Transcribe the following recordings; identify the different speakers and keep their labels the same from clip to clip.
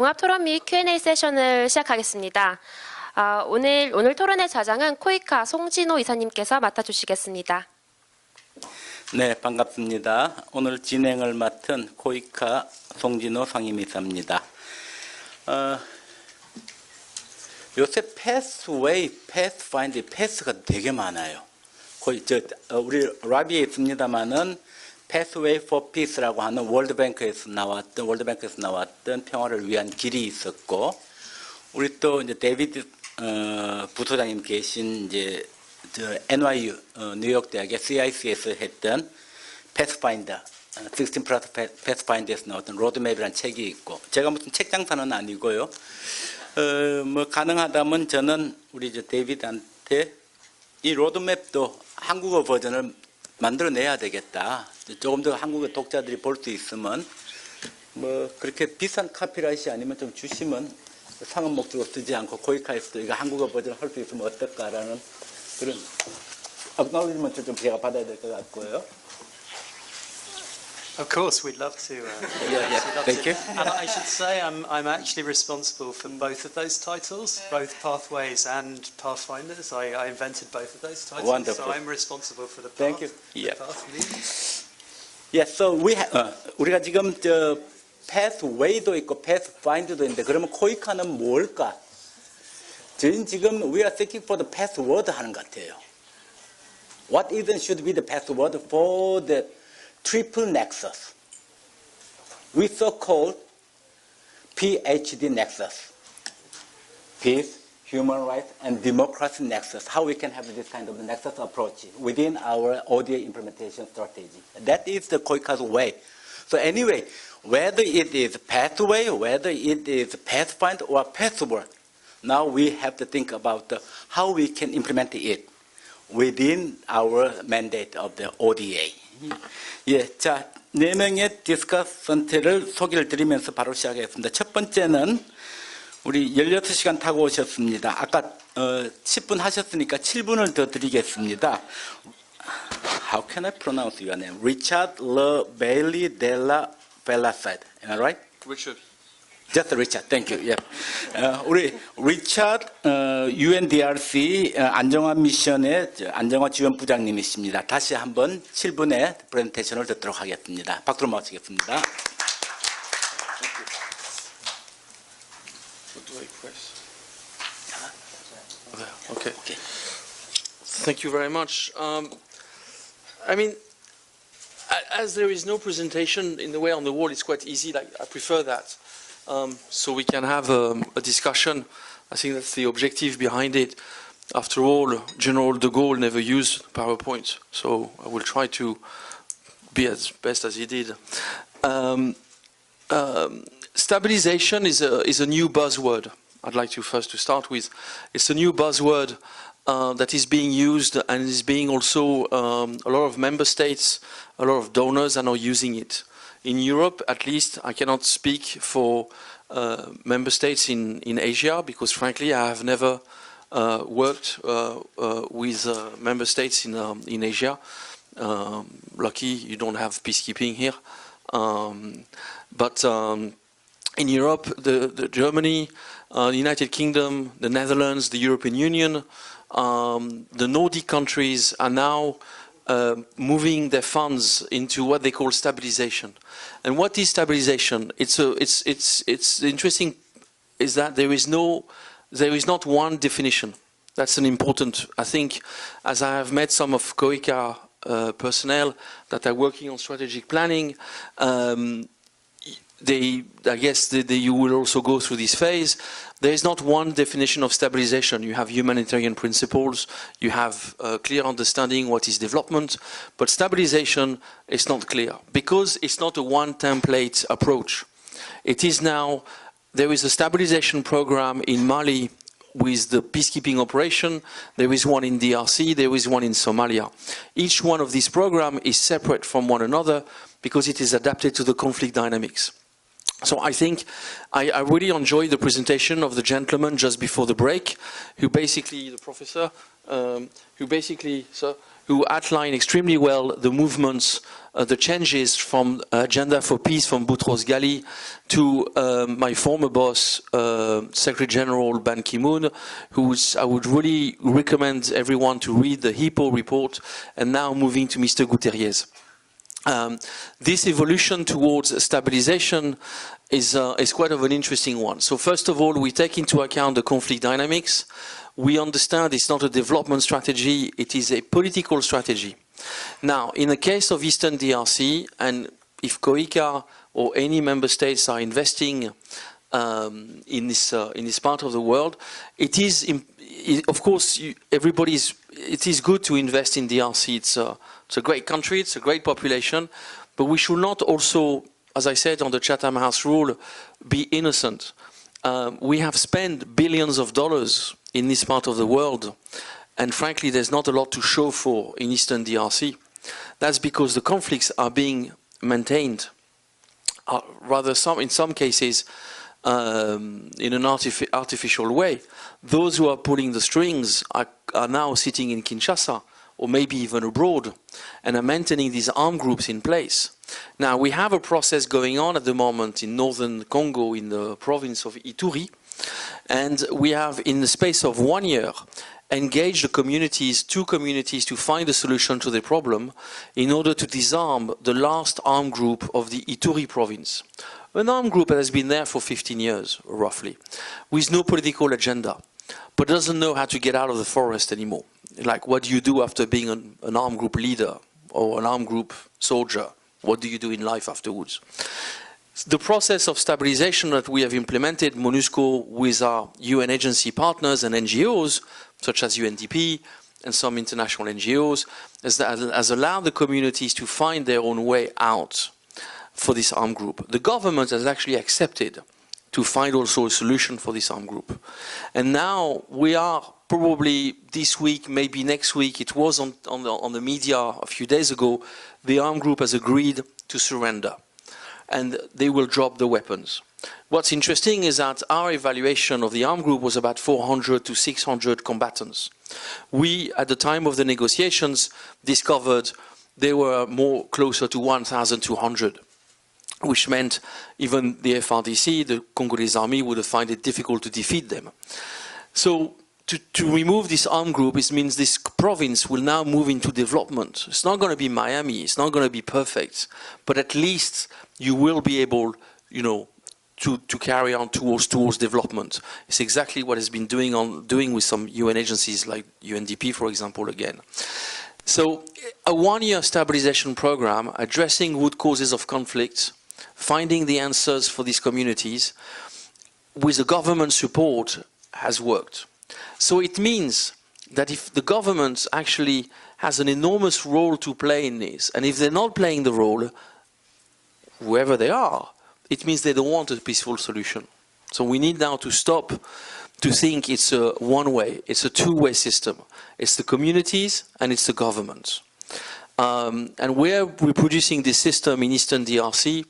Speaker 1: 종합 토론 및 Q&A 세션을 시작하겠습니다. 오늘 토론의 좌장은 코이카 송진호 이사님께서 맡아주시겠습니다.
Speaker 2: 네, 반갑습니다. 오늘 진행을 맡은 코이카 송진호 상임이사입니다. 요새 패스웨이, 패스파인드, 패스가 되게 많아요. 우리 라비에 있습니다만은 Pathway for Peace라고 하는 월드뱅크에서 나왔던 평화를 위한 길이 있었고, 우리 또 이제 데이비드 부소장님 계신 이제 NYU 뉴욕 대학의 CIC에서 했던 Pathfinder, 16 plus Pathfinder에서 나왔던 로드맵이라는 책이 있고, 제가 무슨 책 장사는 아니고요. 뭐 가능하다면 저는 우리 이제 데이비드한테 이 로드맵도 한국어 버전을 만들어내야 되겠다. 조금 더 한국어 독자들이 볼 수 있으면 뭐 그렇게 비싼 카피라이트 아니면 좀 주시면 상업 목적으로 쓰지 않고 코이카에서도 이거 한국어 버전을 할 수 있으면 어떨까라는 그런 acknowledgement을 좀 제가 받아야 될 것 같고요.
Speaker 3: Of course, we'd love to.
Speaker 2: Yeah. Thank you.
Speaker 3: And I should say I'm actually responsible for both of those titles, both Pathways and Pathfinders. I invented both of those titles.
Speaker 2: Wonderful.
Speaker 3: So I'm responsible for the path.
Speaker 2: Thank you.
Speaker 3: The
Speaker 2: Yeah.
Speaker 3: path lead.
Speaker 2: Yes, so 우리가 지금 Pathway도 있고 Pathfinder도 있는데 그러면 코이카는 뭘까? 저희는 지금 we are seeking for the password 하는 것 같아요. What is and should be the password for the triple nexus? We so-called PhD nexus. Peace, human rights, and democracy nexus. How we can have this kind of nexus approach within our ODA implementation strategy. That is the COICA's way. So anyway, whether it is pathway, whether it is pathfinder or password, now we have to think about how we can implement it within our mandate of the ODA. 예, 자, 4명의 디스커선트를 소개를 드리면서 바로 시작하겠습니다. 첫 번째는 우리 16시간 타고 오셨습니다. 아까 10분 하셨으니까 7분을 더 드리겠습니다. How can I pronounce your name? Richard Le Bailey de la Velasquez. Am I right?
Speaker 4: Richard.
Speaker 2: Just Richard. Thank you. Yeah. 우리 Richard UNDRC 안정화 미션의 안정화 지원 부장님이십니다. 다시 한번 7분의 프레젠테이션을 듣도록 하겠습니다. 박수로 마치겠습니다.
Speaker 4: What do I press? Okay. Thank you very much. I mean, as there is no presentation in the way on the wall, it's quite easy. Like I prefer that, so we can have a discussion. I think that's the objective behind it. After all, General de Gaulle never used PowerPoint, so I will try to be as best as he did. Stabilization is a new buzzword. I'd like to first to start with. It's a new buzzword that is being used and is being also a lot of member states, a lot of donors are now using it. In Europe, at least, I cannot speak for member states in Asia because, frankly, I have never worked with member states in Asia. Lucky you don't have peacekeeping here. But in Europe, the Germany, the United Kingdom, the Netherlands, the European Union, the Nordic countries are now moving their funds into what they call stabilization. And what is stabilization? It's interesting is that there is not one definition. That's an important, I think, as I have met some of COICA personnel that are working on strategic planning, I guess you will also go through this phase. There is not one definition of stabilization. You have humanitarian principles, you have a clear understanding what is development, but stabilization is not clear because it's not a one template approach. It is now, there is a stabilization program in Mali with the peacekeeping operation, there is one in DRC, there is one in Somalia. Each one of these programs is separate from one another because it is adapted to the conflict dynamics. So I think I really enjoyed the presentation of the gentleman just before the break, who basically, the professor, who basically who outline extremely well the movements, the changes from Agenda for Peace from Boutros Ghali to my former boss, Secretary General Ban Ki-moon, I would really recommend everyone to read the HIPPO report, and now moving to Mr. Guterres. This evolution towards stabilization is quite of an interesting one. So first of all, we take into account the conflict dynamics. We understand it's not a development strategy, it is a political strategy. Now, in the case of Eastern DRC, and if COICA or any member states are investing in this part of the world, it is, of course, it is good to invest in DRC. It's a great country, it's a great population, but we should not also, as I said on the Chatham House rule, be innocent. We have spent billions of dollars in this part of the world, and frankly, there's not a lot to show for in Eastern DRC. That's because the conflicts are being maintained, rather in some cases, in an artificial way. Those who are pulling the strings are now sitting in Kinshasa, or maybe even abroad, and are maintaining these armed groups in place. Now, we have a process going on at the moment in northern Congo, in the province of Ituri, and we have, in the space of 1 year, engaged the communities, 2 communities, to find a solution to the problem in order to disarm the last armed group of the Ituri province. An armed group that has been there for 15 years, roughly, with no political agenda, but doesn't know how to get out of the forest anymore. Like, what do you do after being an armed group leader or an armed group soldier? What do you do in life afterwards? The process of stabilization that we have implemented, MONUSCO, with our UN agency partners and NGOs, such as UNDP and some international NGOs, has allowed the communities to find their own way out for this armed group. The government has actually accepted to find also a solution for this armed group. And now we are probably this week, maybe next week, it was on the media a few days ago, the armed group has agreed to surrender, and they will drop the weapons. What's interesting is that our evaluation of the armed group was about 400 to 600 combatants. We, at the time of the negotiations, discovered they were more closer to 1,200, which meant even the FRDC, the Congolese army, would have found it difficult to defeat them. So to remove this armed group, it means this province will now move into development. It's not going to be Miami, it's not going to be perfect, but at least you will be able, you know, to carry on towards development. It's exactly what has been doing with some UN agencies like UNDP, for example, again. So a 1-year stabilization program addressing root causes of conflict, finding the answers for these communities with the government support has worked. So it means that if the government actually has an enormous role to play in this, and if they're not playing the role, whoever they are, it means they don't want a peaceful solution. So we need now to stop to think it's a one-way, it's a two-way system. It's the communities and it's the government. And we're reproducing this system in Eastern DRC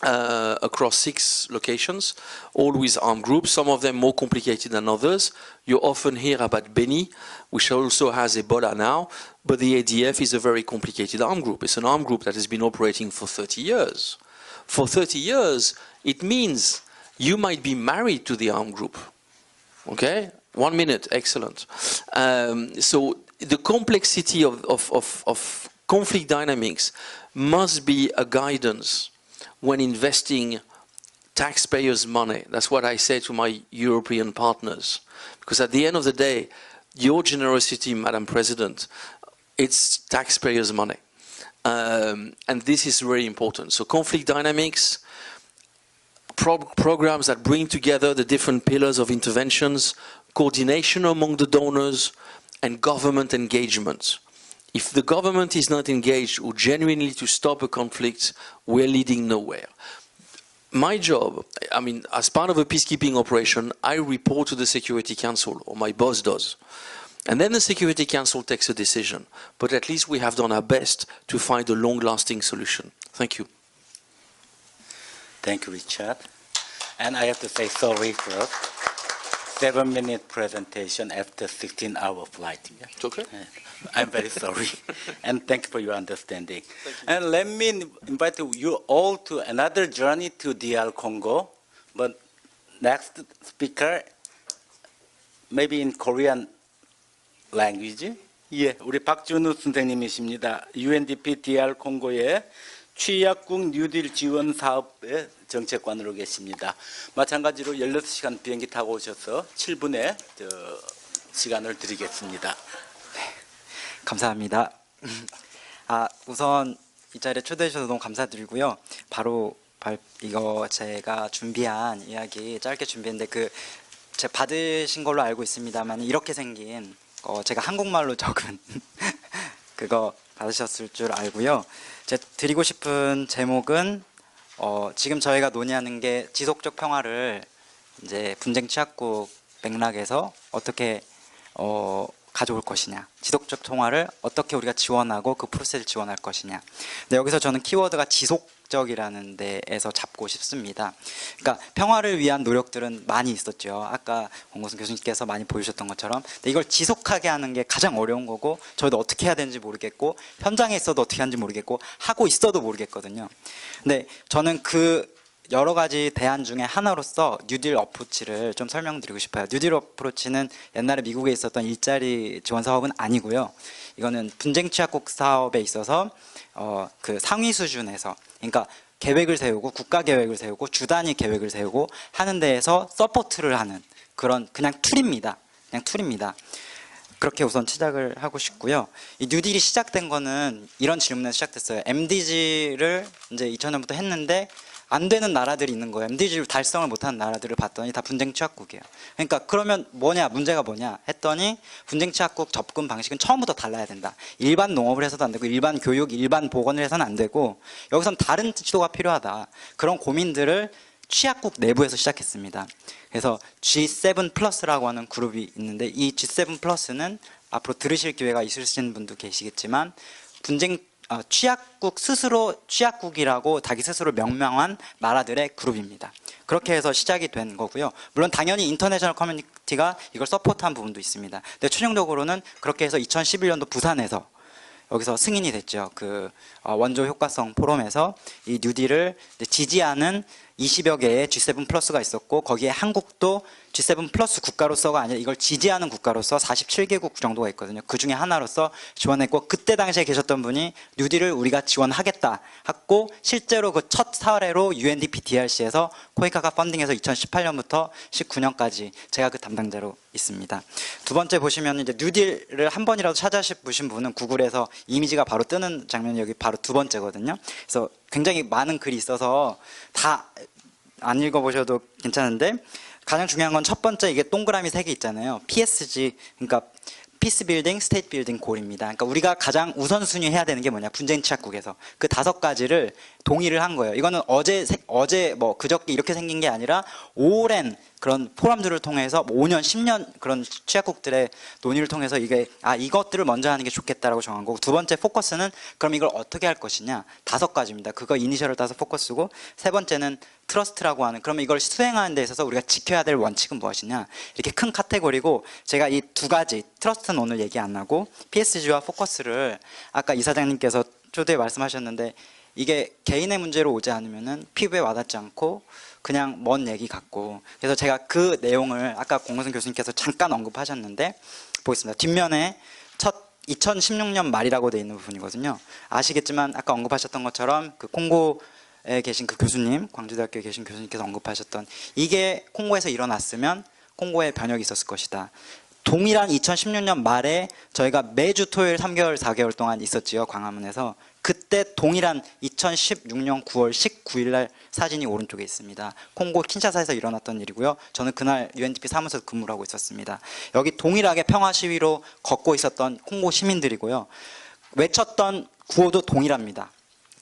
Speaker 4: across 6 locations, all with armed groups, some of them more complicated than others. You often hear about Beni, which also has Ebola now, but the ADF is a very complicated armed group. It's an armed group that has been operating for 30 years. For 30 years, it means you might be married to the armed group. Okay? 1 minute, excellent. So the complexity of conflict dynamics must be a guidance when investing taxpayers' money. That's what I say to my European partners. Because at the end of the day, your generosity, Madam President, it's taxpayers' money. And this is really important. So conflict dynamics, programs that bring together the different pillars of interventions, coordination among the donors, and government engagement. If the government is not engaged or genuinely to stop a conflict, we're leading nowhere. My job, I mean, as part of a peacekeeping operation, I report to the Security Council, or my boss does. And then the Security Council takes a decision. But at least we have done our best to find a long-lasting solution. Thank you.
Speaker 2: Thank you, Richard. And I have to say sorry first. 7-minute presentation after 16-hour flight. Yeah.
Speaker 4: It's okay.
Speaker 2: I'm very sorry, and thank you for your understanding. And let me invite you all to another journey to DR Congo, but next speaker, maybe in Korean language. 예, 우리 박준우 선생님이십니다. UNDP DR 콩고의 취약국 뉴딜 지원 사업의 정책관으로 계십니다. 마찬가지로 16시간 비행기 타고 오셔서 7분의 시간을 드리겠습니다.
Speaker 5: 감사합니다. 우선 이 자리에 초대해 주셔서 너무 감사드리고요. 바로 이거 제가 준비한 이야기 짧게 준비했는데 제가 받으신 걸로 알고 있습니다만 이렇게 생긴 제가 한국말로 적은 그거 받으셨을 줄 알고요. 제가 드리고 싶은 제목은 지금 저희가 논의하는 게 지속적 평화를 이제 분쟁 취약국 맥락에서 어떻게 가져올 것이냐, 지속적 통화를 어떻게 우리가 지원하고 그 프로세스를 지원할 것이냐. 근데 여기서 저는 키워드가 지속적이라는 데에서 잡고 싶습니다. 그러니까 평화를 위한 노력들은 많이 있었죠. 아까 권고승 교수님께서 많이 보여주셨던 것처럼. 근데 이걸 지속하게 하는 게 가장 어려운 거고, 저희도 어떻게 해야 되는지 모르겠고, 현장에 있어도 어떻게 하는지 모르겠고, 하고 있어도 모르겠거든요. 근데 저는 여러 가지 대안 중에 하나로서 뉴딜 어프로치를 좀 설명드리고 싶어요. 뉴딜 어프로치는 옛날에 미국에 있었던 일자리 지원 사업은 아니고요. 이거는 분쟁 취약국 사업에 있어서 그 상위 수준에서, 그러니까 계획을 세우고 국가 계획을 세우고 주 단위 계획을 세우고 하는 데에서 서포트를 하는 그런 그냥 툴입니다. 그냥 툴입니다. 그렇게 우선 시작을 하고 싶고요. 이 뉴딜이 시작된 거는 이런 질문에서 시작됐어요. MDG를 이제 2000년부터 했는데 안 되는 나라들이 있는 거예요. MDG를 달성을 못하는 나라들을 봤더니 다 분쟁 취약국이에요. 그러니까 그러면 문제가 뭐냐 했더니 분쟁 취약국 접근 방식은 처음부터 달라야 된다. 일반 농업을 해서도 안 되고 일반 교육, 일반 보건을 해서는 안 되고 여기선 다른 지도가 필요하다. 그런 고민들을 취약국 내부에서 시작했습니다. 그래서 G7 플러스라고 하는 그룹이 있는데 이 G7 플러스는 앞으로 들으실 기회가 있으신 분도 계시겠지만 취약국 스스로 취약국이라고 자기 스스로 명명한 나라들의 그룹입니다. 그렇게 해서 시작이 된 거고요. 물론 당연히 인터내셔널 커뮤니티가 이걸 서포트한 부분도 있습니다. 근데 최종적으로는 그렇게 해서 2011년도 부산에서 여기서 승인이 됐죠. 원조 효과성 포럼에서 이 뉴딜을 지지하는 20여 개의 G7 플러스가 있었고 거기에 한국도 G7 플러스 국가로서가 아니라 이걸 지지하는 국가로서 47개국 정도가 있거든요. 그 중에 하나로서 지원했고 그때 당시에 계셨던 분이 뉴딜을 우리가 지원하겠다 했고 실제로 그 첫 사례로 UNDP DRC에서 코이카가 펀딩해서 2018년부터 19년까지 제가 그 담당자로 있습니다. 두 번째 보시면 이제 뉴딜을 한 번이라도 찾아보신 분은 구글에서 이미지가 바로 뜨는 장면이 여기 바로 두 번째거든요. 그래서 굉장히 많은 글이 있어서 다 안 읽어보셔도 괜찮은데 가장 중요한 건 첫 번째 이게 동그라미 3개 있잖아요. PSG, 그러니까 피스 빌딩, 스테이트 빌딩 골입니다. 그러니까 우리가 가장 우선순위 해야 되는 게 뭐냐, 분쟁 취약국에서 그 5가지를 동의를 한 거예요. 이거는 어제 뭐 그저께 이렇게 생긴 게 아니라 오랜 그런 포럼들을 통해서 5년, 10년 그런 취약국들의 논의를 통해서 이것들을 먼저 하는 게 좋겠다라고 정한 거고, 두 번째 포커스는 그럼 이걸 어떻게 할 것이냐, 5가지입니다. 그거 이니셜을 따서 포커스고, 세 번째는 트러스트라고 하는, 그러면 이걸 수행하는 데 있어서 우리가 지켜야 될 원칙은 무엇이냐, 이렇게 큰 카테고리고, 제가 이 2가지 트러스트는 오늘 얘기 안 하고 PSG와 포커스를 아까 이사장님께서 초대에 말씀하셨는데 이게 개인의 문제로 오지 않으면은 피부에 와닿지 않고 그냥 먼 얘기 같고, 그래서 제가 그 내용을 아까 공무선 교수님께서 잠깐 언급하셨는데 보겠습니다. 뒷면에 2016년 말이라고 되어 있는 부분이거든요. 아시겠지만 아까 언급하셨던 것처럼 그 콩고에 계신 그 교수님, 광주대학교에 계신 교수님께서 언급하셨던 이게 콩고에서 일어났으면 콩고에 변혁이 있었을 것이다. 동일한 2016년 말에 저희가 매주 토요일 3개월, 4개월 동안 있었지요, 광화문에서. 그때 동일한 2016년 9월 19일 날 사진이 오른쪽에 있습니다. 콩고 킨샤사에서 일어났던 일이고요. 저는 그날 UNDP 사무소에서 근무를 하고 있었습니다. 여기 동일하게 평화 시위로 걷고 있었던 콩고 시민들이고요. 외쳤던 구호도 동일합니다.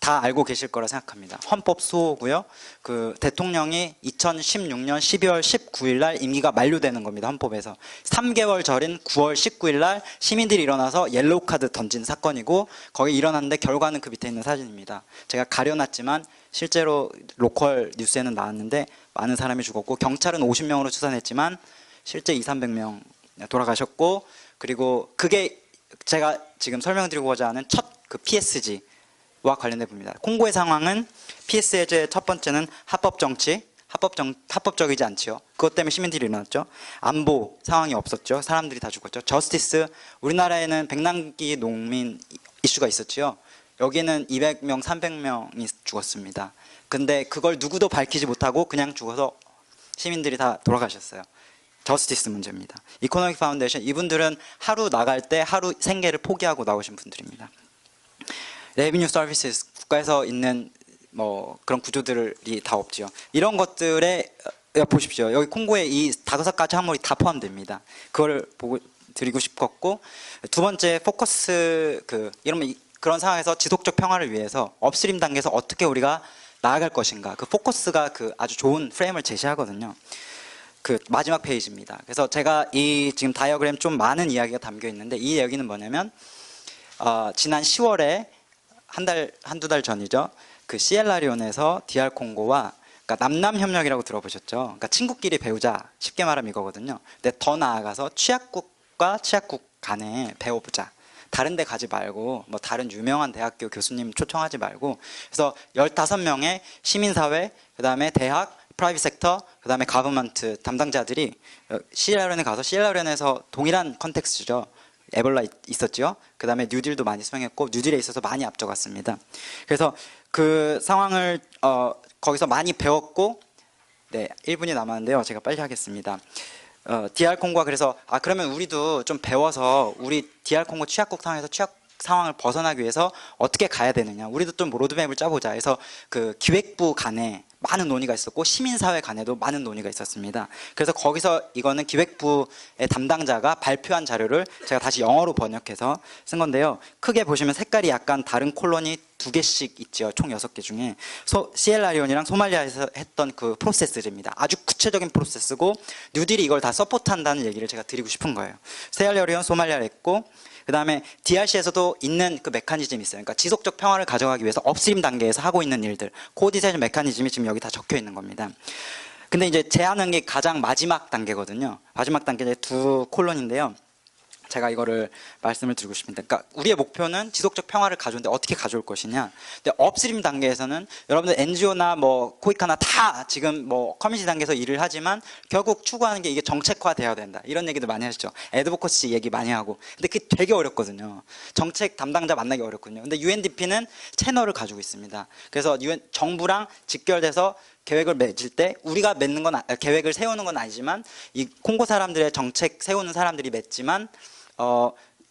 Speaker 5: 다 알고 계실 거라 생각합니다. 헌법 수호고요. 그 대통령이 2016년 12월 19일 날 임기가 만료되는 겁니다. 헌법에서. 3개월 전인 9월 19일 날 시민들이 일어나서 옐로우 카드 던진 사건이고 거기 일어났는데 결과는 그 밑에 있는 사진입니다. 제가 가려놨지만 실제로 로컬 뉴스에는 나왔는데 많은 사람이 죽었고 경찰은 50명으로 추산했지만 실제 200~300명 돌아가셨고, 그리고 그게 제가 지금 설명드리고자 하는 첫 그 PSG와 관련된 부분입니다. 콩고의 상황은 PSG의 첫 번째는 합법 정치, 합법적이지 않지요. 그것 때문에 시민들이 일어났죠. 안보 상황이 없었죠. 사람들이 다 죽었죠. 저스티스, 우리나라에는 백남기 농민 이슈가 있었지요. 여기는 200명, 300명이 죽었습니다. 근데 그걸 누구도 밝히지 못하고 그냥 죽어서 시민들이 다 돌아가셨어요. 저스티스 문제입니다. 이코노믹 파운데이션, 이분들은 하루 나갈 때 하루 생계를 포기하고 나오신 분들입니다. 레비뉴 서비스, 국가에서 있는 뭐 그런 구조들이 다 없죠. 이런 것들에 보십시오. 여기 콩고에 이 5가지 항목이 다 포함됩니다. 그걸 보고 드리고 싶었고, 두 번째 포커스, 이러면 그런 상황에서 지속적 평화를 위해서 업스트림 단계에서 어떻게 우리가 나아갈 것인가, 그 포커스가 아주 좋은 프레임을 제시하거든요. 마지막 페이지입니다. 그래서 제가 이 지금 다이어그램 좀 많은 이야기가 담겨 있는데, 이 얘기는 뭐냐면 지난 10월에 한두 달 전이죠. 시엘라리온에서 DR 콩고와, 그러니까 남남 협력이라고 들어보셨죠? 그러니까 친구끼리 배우자, 쉽게 말하면 이거거든요. 근데 더 나아가서 취약국과 취약국 간에 배워보자. 다른 데 가지 말고, 뭐 다른 유명한 대학교 교수님 초청하지 말고, 그래서 15명의 시민사회, 그 다음에 대학, 프라이빗 섹터, 그 다음에 가버먼트 담당자들이 시엘라리온에 가서, 시엘라리온에서 동일한 컨텍스트죠. 에볼라 있었죠. 그 다음에 뉴딜도 많이 수행했고, 뉴딜에 있어서 많이 앞서갔습니다. 그래서 그 상황을 거기서 많이 배웠고, 네, 1분이 남았는데요. 제가 빨리 하겠습니다. DR 콩고가 그래서 그러면 우리도 좀 배워서 우리 DR 콩고 취약국 상황에서 취약 상황을 벗어나기 위해서 어떻게 가야 되느냐, 우리도 좀 로드맵을 짜보자 해서 기획부 간에 많은 논의가 있었고, 시민사회 간에도 많은 논의가 있었습니다. 그래서 거기서 이거는 기획부의 담당자가 발표한 자료를 제가 다시 영어로 번역해서 쓴 건데요. 크게 보시면 색깔이 약간 다른 콜론이 2개씩 있죠. 총 6개 중에. 시엘라리온이랑 소말리아에서 했던 그 프로세스입니다. 아주 구체적인 프로세스고, 뉴딜이 이걸 다 서포트한다는 얘기를 제가 드리고 싶은 거예요. 시엘라리온, 소말리아를 했고, 그 다음에 DRC에서도 있는 그 메커니즘이 있어요. 그러니까 지속적 평화를 가져가기 위해서 업스트림 단계에서 하고 있는 일들, 코디세이션 메커니즘이 지금 여기 다 적혀 있는 겁니다. 근데 이제 제안한 게 가장 마지막 단계거든요. 마지막 단계는 2콜론인데요. 제가 이거를 말씀을 드리고 싶습니다. 그러니까 우리의 목표는 지속적 평화를 가져오는데 어떻게 가져올 것이냐. 근데 업스트림 단계에서는 여러분들 NGO나 뭐 코이카나 다 지금 뭐 커뮤니티 단계에서 일을 하지만 결국 추구하는 게 이게 정책화되어야 된다. 이런 얘기도 많이 하시죠. 애드보커시 얘기 많이 하고. 근데 그게 되게 어렵거든요. 정책 담당자 만나기 어렵거든요. 근데 UNDP는 채널을 가지고 있습니다. 그래서 정부랑 직결돼서 계획을 맺을 때 우리가 맺는 건 계획을 세우는 건 아니지만 이 콩고 사람들의 정책 세우는 사람들이 맺지만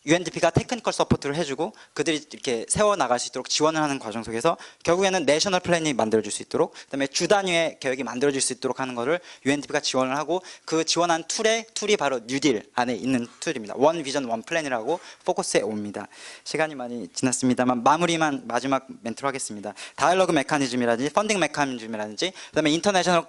Speaker 5: UNDP가 테크니컬 서포트를 해주고 그들이 이렇게 세워나갈 수 있도록 지원을 하는 과정 속에서 결국에는 내셔널 플랜이 만들어질 수 있도록, 그다음에 주 단위의 계획이 만들어질 수 있도록 하는 것을 UNDP가 지원을 하고, 그 지원한 툴이 바로 뉴딜 안에 있는 툴입니다. 원 비전 원 플랜이라고 포커스에 옵니다. 시간이 많이 지났습니다만 마무리만 마지막 멘트로 하겠습니다. 다이얼로그 메커니즘이라든지 펀딩 메커니즘이라든지, 그다음에 인터내셔널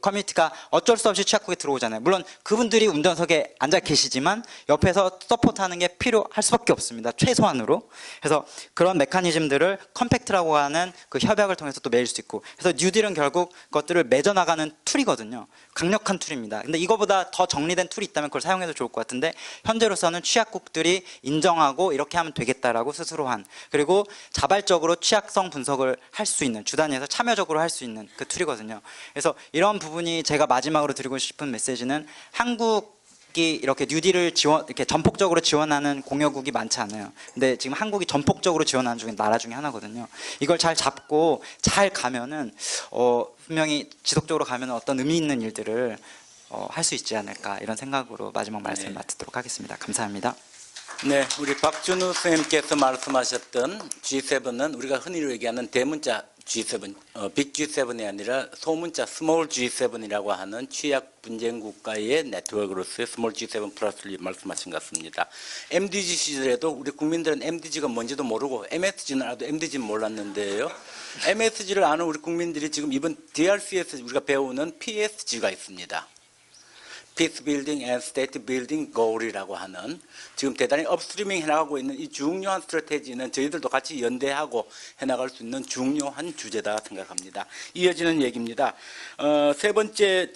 Speaker 5: 커뮤니티가 어쩔 수 없이 취약국에 들어오잖아요. 물론 그분들이 운전석에 앉아 계시지만 옆에서 서포트하는 게 필요할 수밖에 없습니다. 최소한으로. 그래서 그런 메커니즘들을 컴팩트라고 하는 그 협약을 통해서 또 매일 수 있고, 그래서 뉴딜은 결국 그것들을 맺어나가는 툴이거든요. 강력한 툴입니다. 근데 이거보다 더 정리된 툴이 있다면 그걸 사용해도 좋을 것 같은데, 현재로서는 취약국들이 인정하고 이렇게 하면 되겠다라고 스스로 한, 그리고 자발적으로 취약성 분석을 할 수 있는, 주단위에서 참여적으로 할 수 있는 그 툴이거든요. 그래서 이런 부분이 제가 마지막으로 드리고 싶은 메시지는, 한국 이렇게 뉴딜을 이렇게 전폭적으로 지원하는 공여국이 많지 않아요. 근데 지금 한국이 전폭적으로 지원하는 나라 중에 하나거든요. 이걸 잘 잡고 잘 가면은 분명히 지속적으로 가면 어떤 의미 있는 일들을 할 수 있지 않을까, 이런 생각으로 마지막 말씀 마치도록 하겠습니다. 감사합니다.
Speaker 2: 네, 우리 박준우 선생님께서 말씀하셨던 G7은 우리가 흔히 얘기하는 대문자 G7, 빅 G7이 아니라 소문자 스몰 G7이라고 하는 취약 분쟁 국가의 네트워크로서의 스몰 G7 플러스를 말씀하신 것 같습니다. MDG 시절에도 우리 국민들은 MDG가 뭔지도 모르고 MSG는 알아도 MDG는 몰랐는데요. MSG를 아는 우리 국민들이 지금 이번 DRC에서 우리가 배우는 PSG가 있습니다. Peace Building and State Building Goal이라고 하는 지금 대단히 업스트리밍 해나가고 있는 이 중요한 스트래테지는 저희들도 같이 연대하고 해나갈 수 있는 중요한 주제다 생각합니다. 이어지는 얘기입니다. 세 번째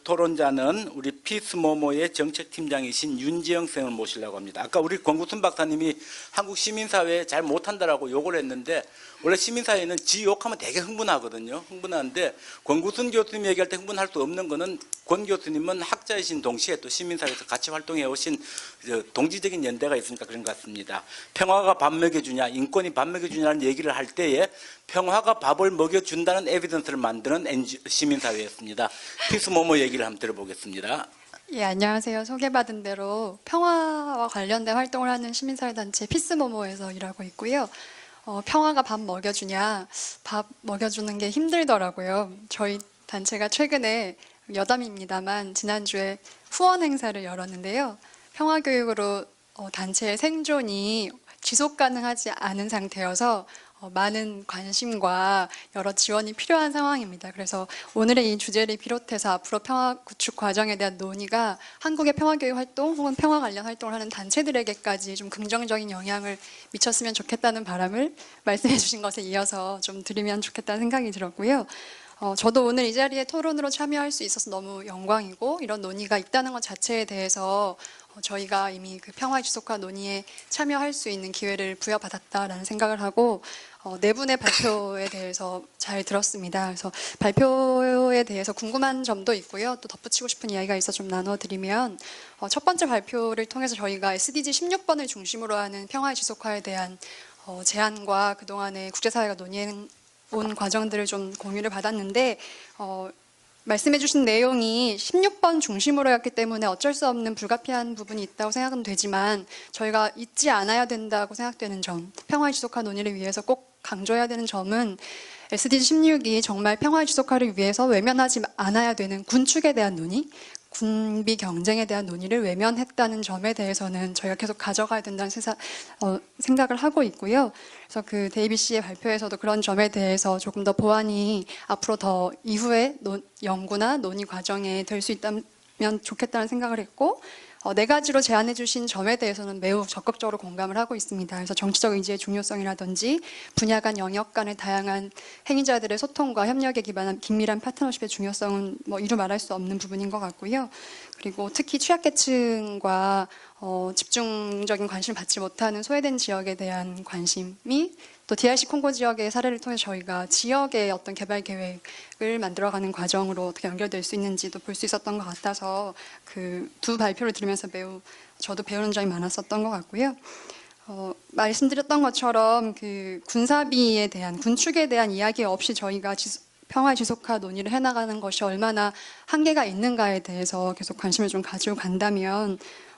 Speaker 2: 토론자는 우리 피스모모의 정책팀장이신 윤지영 쌤을 모시려고 합니다. 아까 우리 권구순 박사님이 한국 시민사회 잘 못한다라고 욕을 했는데 원래 시민사회는 지 욕하면 되게 흥분하거든요. 흥분하는데 권구순 교수님 얘기할 때 흥분할 수 없는 거는 권 교수님은 학자이신 동시에 또 시민사회에서 같이 활동해 오신 동지적인 연대가 있으니까 그런 것 같습니다. 평화가 밥 먹여주냐, 인권이 밥 먹여주냐는 얘기를 할 때에 평화가 밥을 먹여준다는 에비던스를 만드는 시민사회였습니다. 피스모모 얘기를 한번 들어보겠습니다.
Speaker 6: 예, 안녕하세요. 소개받은 대로 평화와 관련된 활동을 하는 시민사회단체 피스모모에서 일하고 있고요. 평화가 밥 먹여주냐, 밥 먹여주는 게 힘들더라고요. 저희 단체가 최근에 여담입니다만 지난주에 후원 행사를 열었는데요. 평화교육으로 단체의 생존이 지속 가능하지 않은 상태여서 많은 관심과 여러 지원이 필요한 상황입니다. 그래서 오늘의 이 주제를 비롯해서 앞으로 평화 구축 과정에 대한 논의가 한국의 평화교육 활동 혹은 평화 관련 활동을 하는 단체들에게까지 좀 긍정적인 영향을 미쳤으면 좋겠다는 바람을 말씀해 주신 것에 이어서 좀 드리면 좋겠다는 생각이 들었고요. 저도 오늘 이 자리에 토론으로 참여할 수 있어서 너무 영광이고 이런 논의가 있다는 것 자체에 대해서 저희가 이미 그 평화 지속화 논의에 참여할 수 있는 기회를 부여받았다라는 생각을 하고 네 분의 발표에 대해서 잘 들었습니다. 그래서 발표에 대해서 궁금한 점도 있고요. 또 덧붙이고 싶은 이야기가 있어 좀 나눠드리면 첫 번째 발표를 통해서 저희가 SDG 16번을 중심으로 하는 평화의 지속화에 대한 제안과 그동안의 국제사회가 논의해 온 과정들을 좀 공유를 받았는데 말씀해 주신 내용이 16번 중심으로였기 때문에 어쩔 수 없는 불가피한 부분이 있다고 생각은 되지만 저희가 잊지 않아야 된다고 생각되는 점, 평화의 지속화 논의를 위해서 꼭 강조해야 되는 점은 SDG 16이 정말 평화의 지속화를 위해서 외면하지 않아야 되는 군축에 대한 논의, 군비 경쟁에 대한 논의를 외면했다는 점에 대해서는 저희가 계속 가져가야 된다는 생각을 하고 있고요. 그래서 그 데이비 씨의 발표에서도 그런 점에 대해서 조금 더 보완이 앞으로 더 이후에 연구나 논의 과정에 될 수 있다면 좋겠다는 생각을 했고 네 가지로 제안해 주신 점에 대해서는 매우 적극적으로 공감을 하고 있습니다. 그래서 정치적 의지의 중요성이라든지 분야 간 영역 간의 다양한 행위자들의 소통과 협력에 기반한 긴밀한 파트너십의 중요성은 이루 말할 수 없는 부분인 것 같고요. 그리고 특히 취약계층과 집중적인 관심을 받지 못하는 소외된 지역에 대한 관심이 또 DRC 콩고 지역의 사례를 통해 저희가 지역의 어떤 개발 계획을 만들어가는 과정으로 어떻게 연결될 수 있는지도 볼 수 있었던 것 같아서 그 두 발표를 들으면서 매우 저도 배우는 점이 많았었던 것 같고요. 말씀드렸던 것처럼 그 군사비에 대한 군축에 대한 이야기 없이 저희가 평화 지속화 논의를 해나가는 것이 얼마나 한계가 있는가에 대해서 계속 관심을 좀 가지고 간다면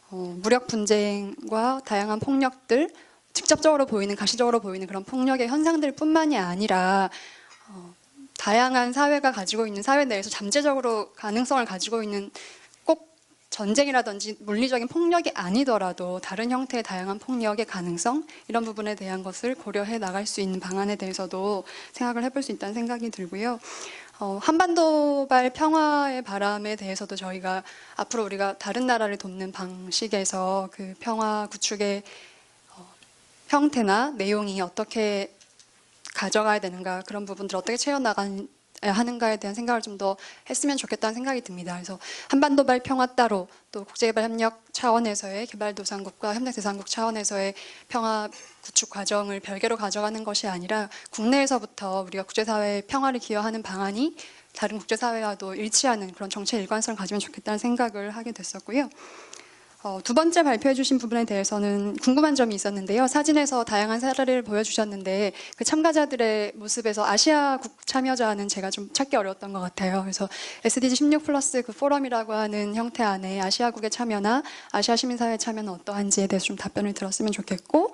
Speaker 6: 무력 분쟁과 다양한 폭력들 직접적으로 보이는 가시적으로 보이는 그런 폭력의 현상들뿐만이 아니라 다양한 사회가 가지고 있는 사회 내에서 잠재적으로 가능성을 가지고 있는 꼭 전쟁이라든지 물리적인 폭력이 아니더라도 다른 형태의 다양한 폭력의 가능성 이런 부분에 대한 것을 고려해 나갈 수 있는 방안에 대해서도 생각을 해볼 수 있다는 생각이 들고요. 한반도발 평화의 바람에 대해서도 저희가 앞으로 우리가 다른 나라를 돕는 방식에서 그 평화 구축의 형태나 내용이 어떻게 가져가야 되는가 그런 부분들을 어떻게 채워나가야 하는가에 대한 생각을 좀 더 했으면 좋겠다는 생각이 듭니다. 그래서 한반도발 평화 따로 또 국제개발협력 차원에서의 개발도상국과 협력대상국 차원에서의 평화 구축 과정을 별개로 가져가는 것이 아니라 국내에서부터 우리가 국제사회의 평화를 기여하는 방안이 다른 국제사회와도 일치하는 그런 정책 일관성을 가지면 좋겠다는 생각을 하게 됐었고요. 두 번째 발표해 주신 부분에 대해서는 궁금한 점이 있었는데요. 사진에서 다양한 사례를 보여주셨는데 그 참가자들의 모습에서 아시아국 참여자는 제가 좀 찾기 어려웠던 것 같아요. 그래서 SDG 16 플러스 그 포럼이라고 하는 형태 안에 아시아국의 참여나 아시아 시민사회 참여는 어떠한지에 대해서 좀 답변을 들었으면 좋겠고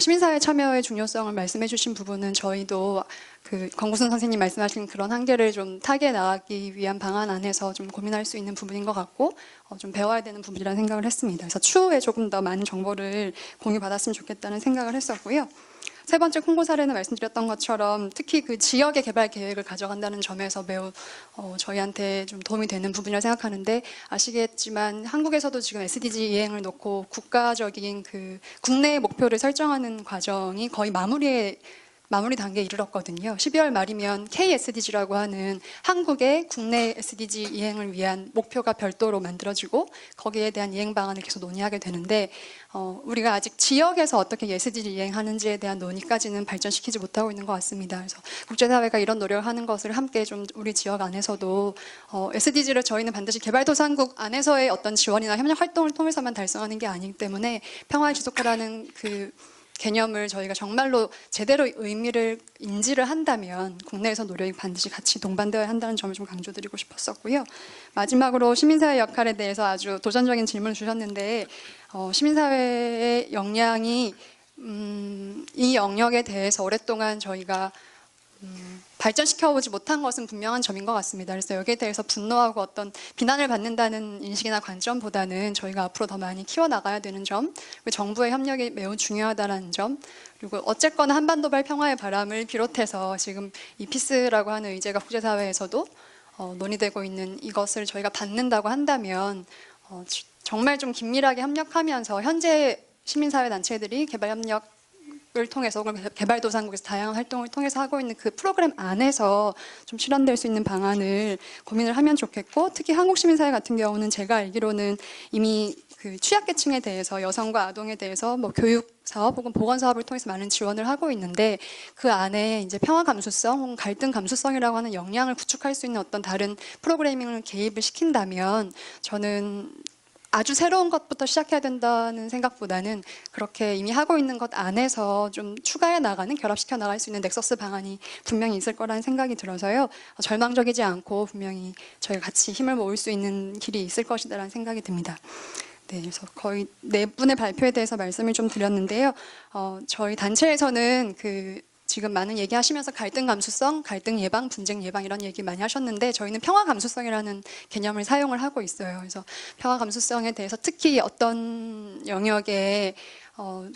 Speaker 6: 시민사회 참여의 중요성을 말씀해 주신 부분은 저희도 그 권구순 선생님 말씀하신 그런 한계를 좀 타개해 나가기 위한 방안 안에서 좀 고민할 수 있는 부분인 것 같고 좀 배워야 되는 부분이라는 생각을 했습니다. 그래서 추후에 조금 더 많은 정보를 공유받았으면 좋겠다는 생각을 했었고요. 세 번째 콩고 사례는 말씀드렸던 것처럼 특히 그 지역의 개발 계획을 가져간다는 점에서 매우 저희한테 좀 도움이 되는 부분이라고 생각하는데, 아시겠지만 한국에서도 지금 SDG 이행을 놓고 국가적인 그 국내 목표를 설정하는 과정이 거의 마무리 단계에 이르렀거든요. 12월 말이면 KSDG라고 하는 한국의 국내 SDG 이행을 위한 목표가 별도로 만들어지고 거기에 대한 이행 방안을 계속 논의하게 되는데, 우리가 아직 지역에서 어떻게 SDG 이행하는지에 대한 논의까지는 발전시키지 못하고 있는 것 같습니다. 그래서 국제사회가 이런 노력을 하는 것을 함께 좀 우리 지역 안에서도 SDG를 저희는 반드시 개발도상국 안에서의 어떤 지원이나 협력 활동을 통해서만 달성하는 게 아니기 때문에 평화의 지속화라는 그 개념을 저희가 정말로 제대로 의미를 인지를 한다면 국내에서 노력이 반드시 같이 동반되어야 한다는 점을 좀 강조드리고 싶었었고요. 마지막으로 시민사회 역할에 대해서 아주 도전적인 질문을 주셨는데, 시민사회의 역량이 이 영역에 대해서 오랫동안 저희가 발전시켜보지 못한 것은 분명한 점인 것 같습니다. 그래서 여기에 대해서 분노하고 어떤 비난을 받는다는 인식이나 관점보다는 저희가 앞으로 더 많이 키워나가야 되는 점, 그리고 정부의 협력이 매우 중요하다는 점, 그리고 어쨌거나 한반도발 평화의 바람을 비롯해서 지금 이 피스라고 하는 의제가 국제사회에서도 논의되고 있는 이것을 저희가 받는다고 한다면 정말 좀 긴밀하게 협력하면서 현재 시민사회 단체들이 개발협력 을 통해서 개발도상국에서 다양한 활동을 통해서 하고 있는 그 프로그램 안에서 좀 실현될 수 있는 방안을 고민을 하면 좋겠고, 특히 한국 시민사회 같은 경우는 제가 알기로는 이미 그 취약계층에 대해서, 여성과 아동에 대해서 뭐 교육 사업 혹은 보건 사업을 통해서 많은 지원을 하고 있는데, 그 안에 이제 평화 감수성 혹은 갈등 감수성이라고 하는 역량을 구축할 수 있는 어떤 다른 프로그래밍을 개입을 시킨다면, 저는 아주 새로운 것부터 시작해야 된다는 생각보다는 그렇게 이미 하고 있는 것 안에서 좀 추가해 나가는, 결합시켜 나갈 수 있는 넥서스 방안이 분명히 있을 거라는 생각이 들어서요. 절망적이지 않고 분명히 저희가 같이 힘을 모을 수 있는 길이 있을 것이다라는 생각이 듭니다. 네, 그래서 거의 4분의 발표에 대해서 말씀을 좀 드렸는데요. 저희 단체에서는 지금 많은 얘기하시면서 갈등 감수성, 갈등 예방, 분쟁 예방 이런 얘기 많이 하셨는데, 저희는 평화 감수성이라는 개념을 사용을 하고 있어요. 그래서 평화 감수성에 대해서 특히 어떤 영역에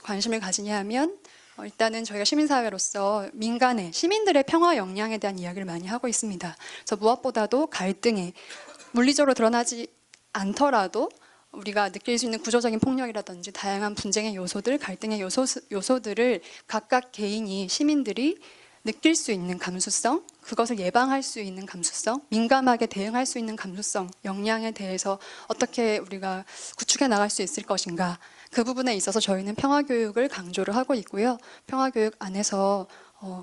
Speaker 6: 관심을 가지냐 하면, 일단은 저희가 시민사회로서 민간의 시민들의 평화 역량에 대한 이야기를 많이 하고 있습니다. 그래서 무엇보다도 갈등에 물리적으로 드러나지 않더라도 우리가 느낄 수 있는 구조적인 폭력이라든지 다양한 분쟁의 요소들, 갈등의 요소들을 각각 개인이, 시민들이 느낄 수 있는 감수성, 그것을 예방할 수 있는 감수성, 민감하게 대응할 수 있는 감수성, 역량에 대해서 어떻게 우리가 구축해 나갈 수 있을 것인가, 그 부분에 있어서 저희는 평화교육을 강조를 하고 있고요. 평화교육 안에서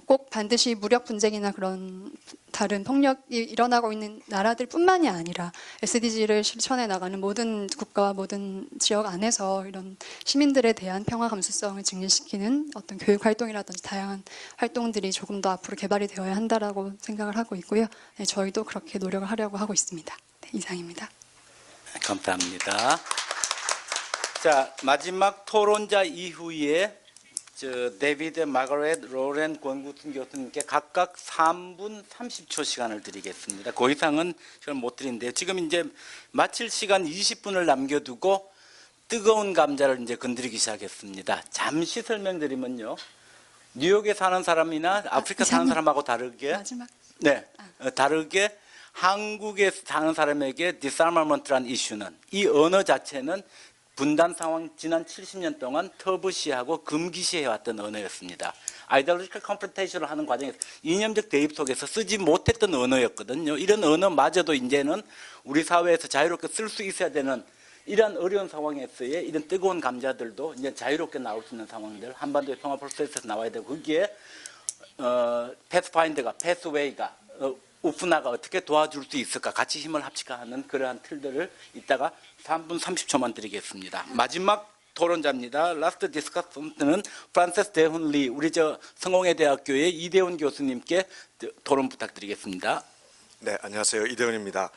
Speaker 6: 꼭 반드시 무력 분쟁이나 그런 다른 폭력이 일어나고 있는 나라들뿐만이 아니라 SDG를 실천해 나가는 모든 국가와 모든 지역 안에서 이런 시민들에 대한 평화 감수성을 증진시키는 어떤 교육 활동이라든지 다양한 활동들이 조금 더 앞으로 개발이 되어야 한다라고 생각을 하고 있고요. 네, 저희도 그렇게 노력을 하려고 하고 있습니다. 네, 이상입니다.
Speaker 2: 감사합니다. 자, 마지막 토론자 이후에 데이비드, 마거렛, 로렌, 권구순 교수님께 각각 3분 30초 시간을 드리겠습니다. 그 이상은 시간 못 드리는데요. 지금 이제 마칠 시간 20분을 남겨두고 뜨거운 감자를 이제 건드리기 시작했습니다. 잠시 설명드리면요. 뉴욕에 사는 사람이나 아프리카 사는 사람하고 다르게,
Speaker 6: 마지막.
Speaker 2: 네, 다르게 한국에 사는 사람에게 disarmament라는 이슈는, 이 언어 자체는 분단 상황 지난 70년 동안 터부시하고 금기시해왔던 언어였습니다. 아이디올로지컬 컴프런테이션을 하는 과정에서 이념적 대입 속에서 쓰지 못했던 언어였거든요. 이런 언어마저도 이제는 우리 사회에서 자유롭게 쓸 수 있어야 되는 이런 어려운 상황에서의 이런 뜨거운 감자들도 이제 자유롭게 나올 수 있는 상황들, 한반도의 평화 프로세스에서 나와야 되고, 거기에 패스파인더가, 패스웨이가, 우프나가 어떻게 도와줄 수 있을까, 같이 힘을 합치까 하는 그러한 틀들을 이따가 3분 30초만 드리겠습니다. 마지막 토론자입니다. 라스트 디스커션은 프란세스 대훈 리, 우리 성공회대학교의 이대훈 교수님께 토론 부탁드리겠습니다.
Speaker 7: 네, 안녕하세요. 이대훈입니다.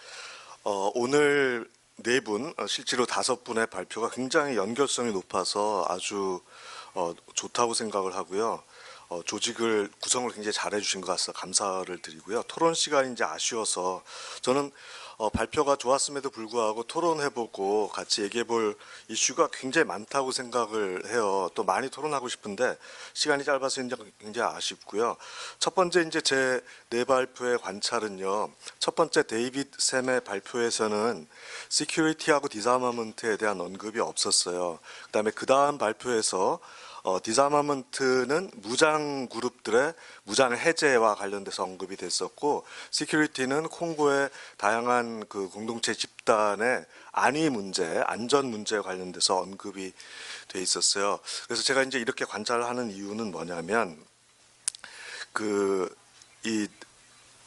Speaker 7: 오늘 4분, 실제로 5분의 발표가 굉장히 연결성이 높아서 아주 좋다고 생각을 하고요. 조직을 구성을 굉장히 잘해 주신 것 같아서 감사를 드리고요. 토론 시간이 이제 아쉬워서 저는 발표가 좋았음에도 불구하고 토론해보고 같이 얘기해볼 이슈가 굉장히 많다고 생각을 해요. 또 많이 토론하고 싶은데 시간이 짧아서 굉장히 아쉽고요. 첫 번째 이제 제 네 발표의 관찰은요. 첫 번째 데이빗 샘의 발표에서는 시큐리티하고 디자머먼트에 대한 언급이 없었어요. 그다음에 그 다음 발표에서 디자머먼트는 무장 그룹들의 무장 해제와 관련돼서 언급이 됐었고, 시큐리티는 콩고의 다양한 그 공동체 집단의 안위 문제, 안전 문제에 관련돼서 언급이 돼 있었어요. 그래서 제가 이제 이렇게 관찰을 하는 이유는 뭐냐면,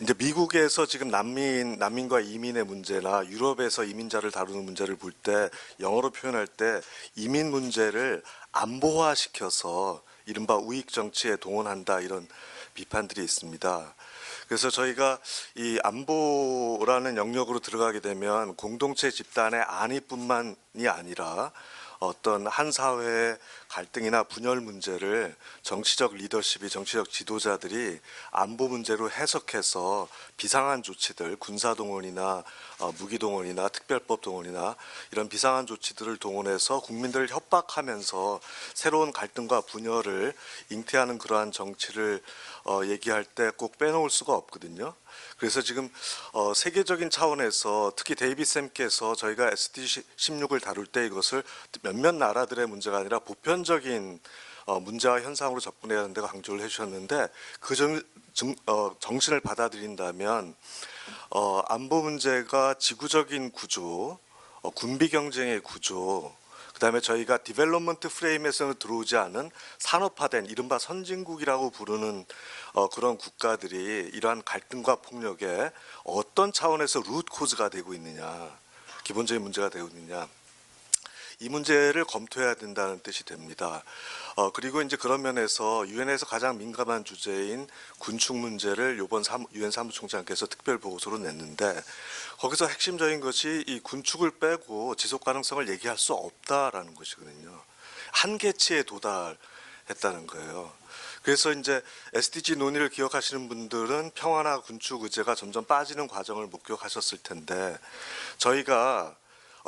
Speaker 7: 이제 미국에서 지금 난민과 이민의 문제나 유럽에서 이민자를 다루는 문제를 볼 때 영어로 표현할 때 이민 문제를 안보화시켜서 이른바 우익 정치에 동원한다 이런 비판들이 있습니다. 그래서 저희가 이 안보라는 영역으로 들어가게 되면 공동체 집단의 안위뿐만이 아니라 어떤 한 사회의 갈등이나 분열 문제를 정치적 리더십이, 정치적 지도자들이 안보 문제로 해석해서 비상한 조치들, 군사동원이나 무기동원이나 특별법 동원이나 이런 비상한 조치들을 동원해서 국민들을 협박하면서 새로운 갈등과 분열을 잉태하는 그러한 정치를 얘기할 때 꼭 빼놓을 수가 없거든요. 그래서 지금 세계적인 차원에서 특히 데이빗 샘께서 저희가 SDG16을 다룰 때 이것을 몇몇 나라들의 문제가 아니라 보편적인 문제와 현상으로 접근해야 한다고 강조를 해주셨는데 그 정신을 받아들인다면 안보 문제가 지구적인 구조, 군비 경쟁의 구조, 그다음에 저희가 디벨롭먼트 프레임에서는 들어오지 않은 산업화된 이른바 선진국이라고 부르는 그런 국가들이 이러한 갈등과 폭력에 어떤 차원에서 루트 코즈가 되고 있느냐, 기본적인 문제가 되고 있느냐, 이 문제를 검토해야 된다는 뜻이 됩니다. 그리고 이제 그런 면에서 유엔에서 가장 민감한 주제인 군축 문제를 이번 유엔 사무총장께서 특별 보고서로 냈는데 거기서 핵심적인 것이 이 군축을 빼고 지속 가능성을 얘기할 수 없다라는 것이거든요. 한계치에 도달했다는 거예요. 그래서 이제 SDG 논의를 기억하시는 분들은 평화나 군축 의제가 점점 빠지는 과정을 목격하셨을 텐데 저희가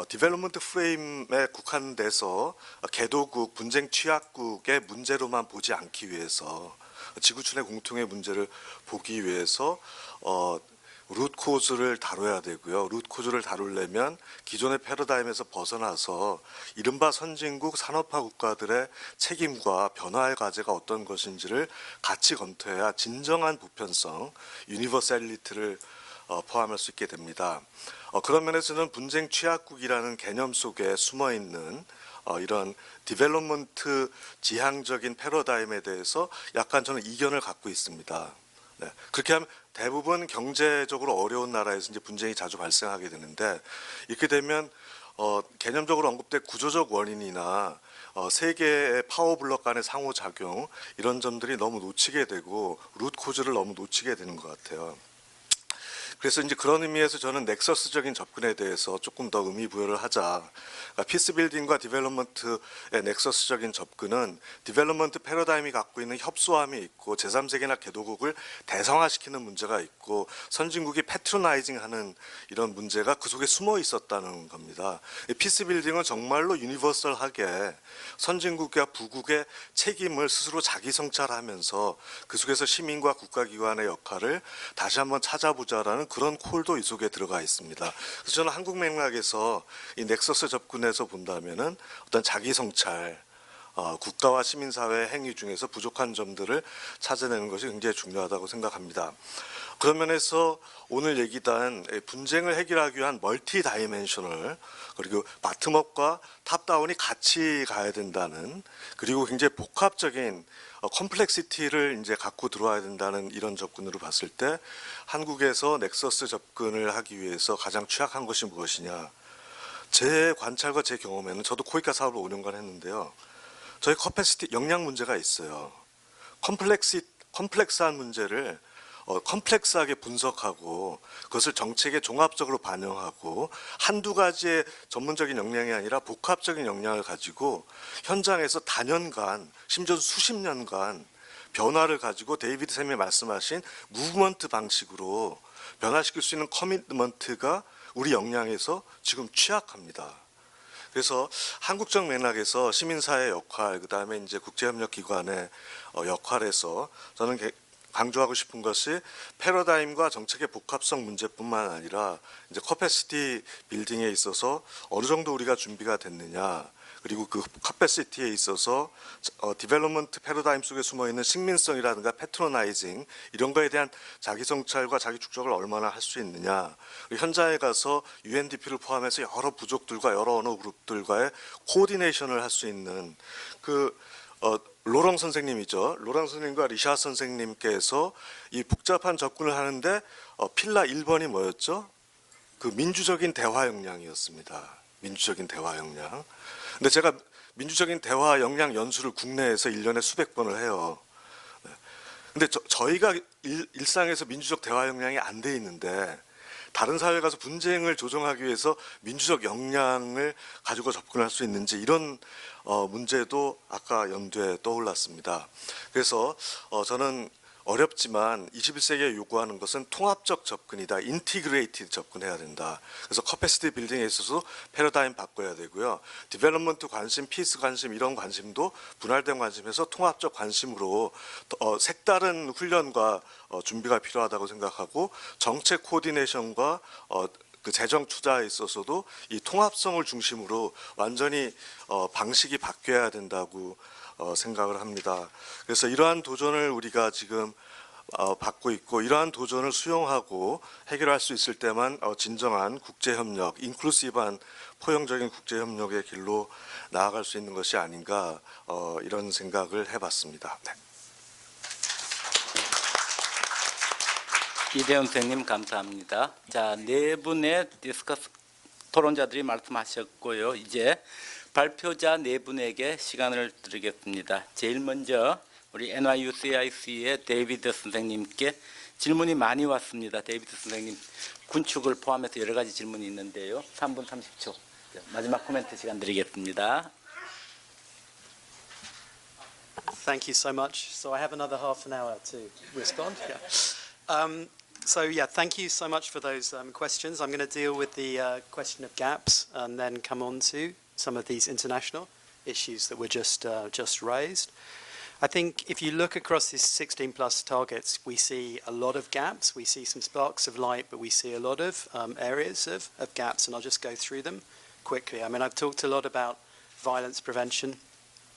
Speaker 7: 디벨롭먼트 프레임에 국한돼서 개도국, 분쟁 취약국의 문제로만 보지 않기 위해서 지구촌의 공통의 문제를 보기 위해서 루트 코즈를 다뤄야 되고요. 루트 코즈를 다루려면 기존의 패러다임에서 벗어나서 이른바 선진국 산업화 국가들의 책임과 변화의 과제가 어떤 것인지를 같이 검토해야 진정한 보편성, 유니버셀리티를 포함할 수 있게 됩니다. 그런 면에서는 분쟁 취약국이라는 개념 속에 숨어있는 이런 디벨롭먼트 지향적인 패러다임에 대해서 약간 저는 이견을 갖고 있습니다. 네. 그렇게 하면 대부분 경제적으로 어려운 나라에서 이제 분쟁이 자주 발생하게 되는데 이렇게 되면 개념적으로 언급된 구조적 원인이나 세계의 파워블록 간의 상호작용 이런 점들이 너무 놓치게 되고 루트 코즈를 너무 놓치게 되는 것 같아요. 그래서 이제 그런 의미에서 저는 넥서스적인 접근에 대해서 조금 더 의미 부여를 하자. 그러니까 피스 빌딩과 디벨롭먼트의 넥서스적인 접근은 디벨롭먼트 패러다임이 갖고 있는 협소함이 있고 제3세계나 개도국을 대성화시키는 문제가 있고 선진국이 패트로나이징하는 이런 문제가 그 속에 숨어 있었다는 겁니다. 피스 빌딩은 정말로 유니버설하게 선진국과 부국의 책임을 스스로 자기 성찰하면서 그 속에서 시민과 국가기관의 역할을 다시 한번 찾아보자라는 그런 콜도 이 속에 들어가 있습니다. 그래서 저는 한국 맥락에서 이 넥서스 접근에서 본다면은 어떤 자기 성찰, 국가와 시민사회의 행위 중에서 부족한 점들을 찾아내는 것이 굉장히 중요하다고 생각합니다. 그런 면에서 오늘 얘기한 분쟁을 해결하기 위한 멀티 다이멘셔널 그리고 바텀업과 탑다운이 같이 가야 된다는 그리고 굉장히 복합적인 컴플렉시티를 이제 갖고 들어와야 된다는 이런 접근으로 봤을 때 한국에서 넥서스 접근을 하기 위해서 가장 취약한 것이 무엇이냐. 제 관찰과 제 경험에는 저도 코이카 사업을 5년간 했는데요. 저희 커패시티 역량 문제가 있어요. 컴플렉스한 문제를 컴플렉스하게 분석하고 그것을 정책에 종합적으로 반영하고 한두 가지의 전문적인 역량이 아니라 복합적인 역량을 가지고 현장에서 단연간 심지어 수십 년간 변화를 가지고 데이비드 샘이 말씀하신 무브먼트 방식으로 변화시킬 수 있는 커미트먼트가 우리 역량에서 지금 취약합니다. 그래서 한국적 맥락에서 시민사회 역할, 그 다음에 이제 국제협력기관의 역할에서 저는 강조하고 싶은 것이 패러다임과 정책의 복합성 문제뿐만 아니라 이제 커패시티 빌딩에 있어서 어느 정도 우리가 준비가 됐느냐, 그리고 그 커패시티에 있어서 디벨롭먼트 패러다임 속에 숨어 있는 식민성이라든가 패트로나이징 이런 거에 대한 자기 성찰과 자기 축적을 얼마나 할 수 있느냐, 현장에 가서 UNDP를 포함해서 여러 부족들과 여러 언어 그룹들과의 코디네이션을 할 수 있는 로랑 선생님이죠. 로랑 선생님과 리샤 선생님께서 이 복잡한 접근을 하는데 필라 1번이 뭐였죠? 그 민주적인 대화 역량이었습니다. 민주적인 대화 역량. 근데 제가 민주적인 대화 역량 연수를 국내에서 1년에 수백 번을 해요. 근데 저희가 일상에서 민주적 대화 역량이 안 돼 있는데 다른 사회에 가서 분쟁을 조정하기 위해서 민주적 역량을 가지고 접근할 수 있는지 이런 문제도 아까 연두에 떠올랐습니다. 그래서 저는 어렵지만 21세기에 요구하는 것은 통합적 접근이다. 인티그레이티드 접근해야 된다. 그래서 커패시티 빌딩에 있어서 패러다임 바꿔야 되고요. 디벨롭먼트 관심, 피스 관심 이런 관심도 분할된 관심에서 통합적 관심으로 색다른 훈련과 준비가 필요하다고 생각하고 정책 코디네이션과 그 재정 투자에 있어서도 이 통합성을 중심으로 완전히 방식이 바뀌어야 된다고 생각을 합니다. 그래서 이러한 도전을 우리가 지금 받고 있고 이러한 도전을 수용하고 해결할 수 있을 때만 진정한 국제협력, 인클루시브한 포용적인 국제협력의 길로 나아갈 수 있는 것이 아닌가 이런 생각을 해봤습니다. 네.
Speaker 8: 이대훈 선생님 감사합니다. 자, 네 분의 디스커스 토론자들이 말씀하셨고요. 이제 발표자 네 분에게 시간을 드리겠습니다. 제일 먼저 우리 NYUCIC의 데이비드 선생님께 질문이 많이 왔습니다. 데이비드 선생님 군축을 포함해서 여러 가지 질문이 있는데요. 3분 30초. 마지막 코멘트 시간 드리겠습니다.
Speaker 3: Thank you so much. So I have another half an hour to respond. Yeah. So yeah, thank you so much for those questions. I'm going to deal with the question of gaps and then come on to some of these international issues that were just raised. I think if you look across these 16 plus targets, we see a lot of gaps. We see some sparks of light, but we see a lot of areas of gaps, and I'll just go through them quickly. I mean, I've talked a lot about violence prevention,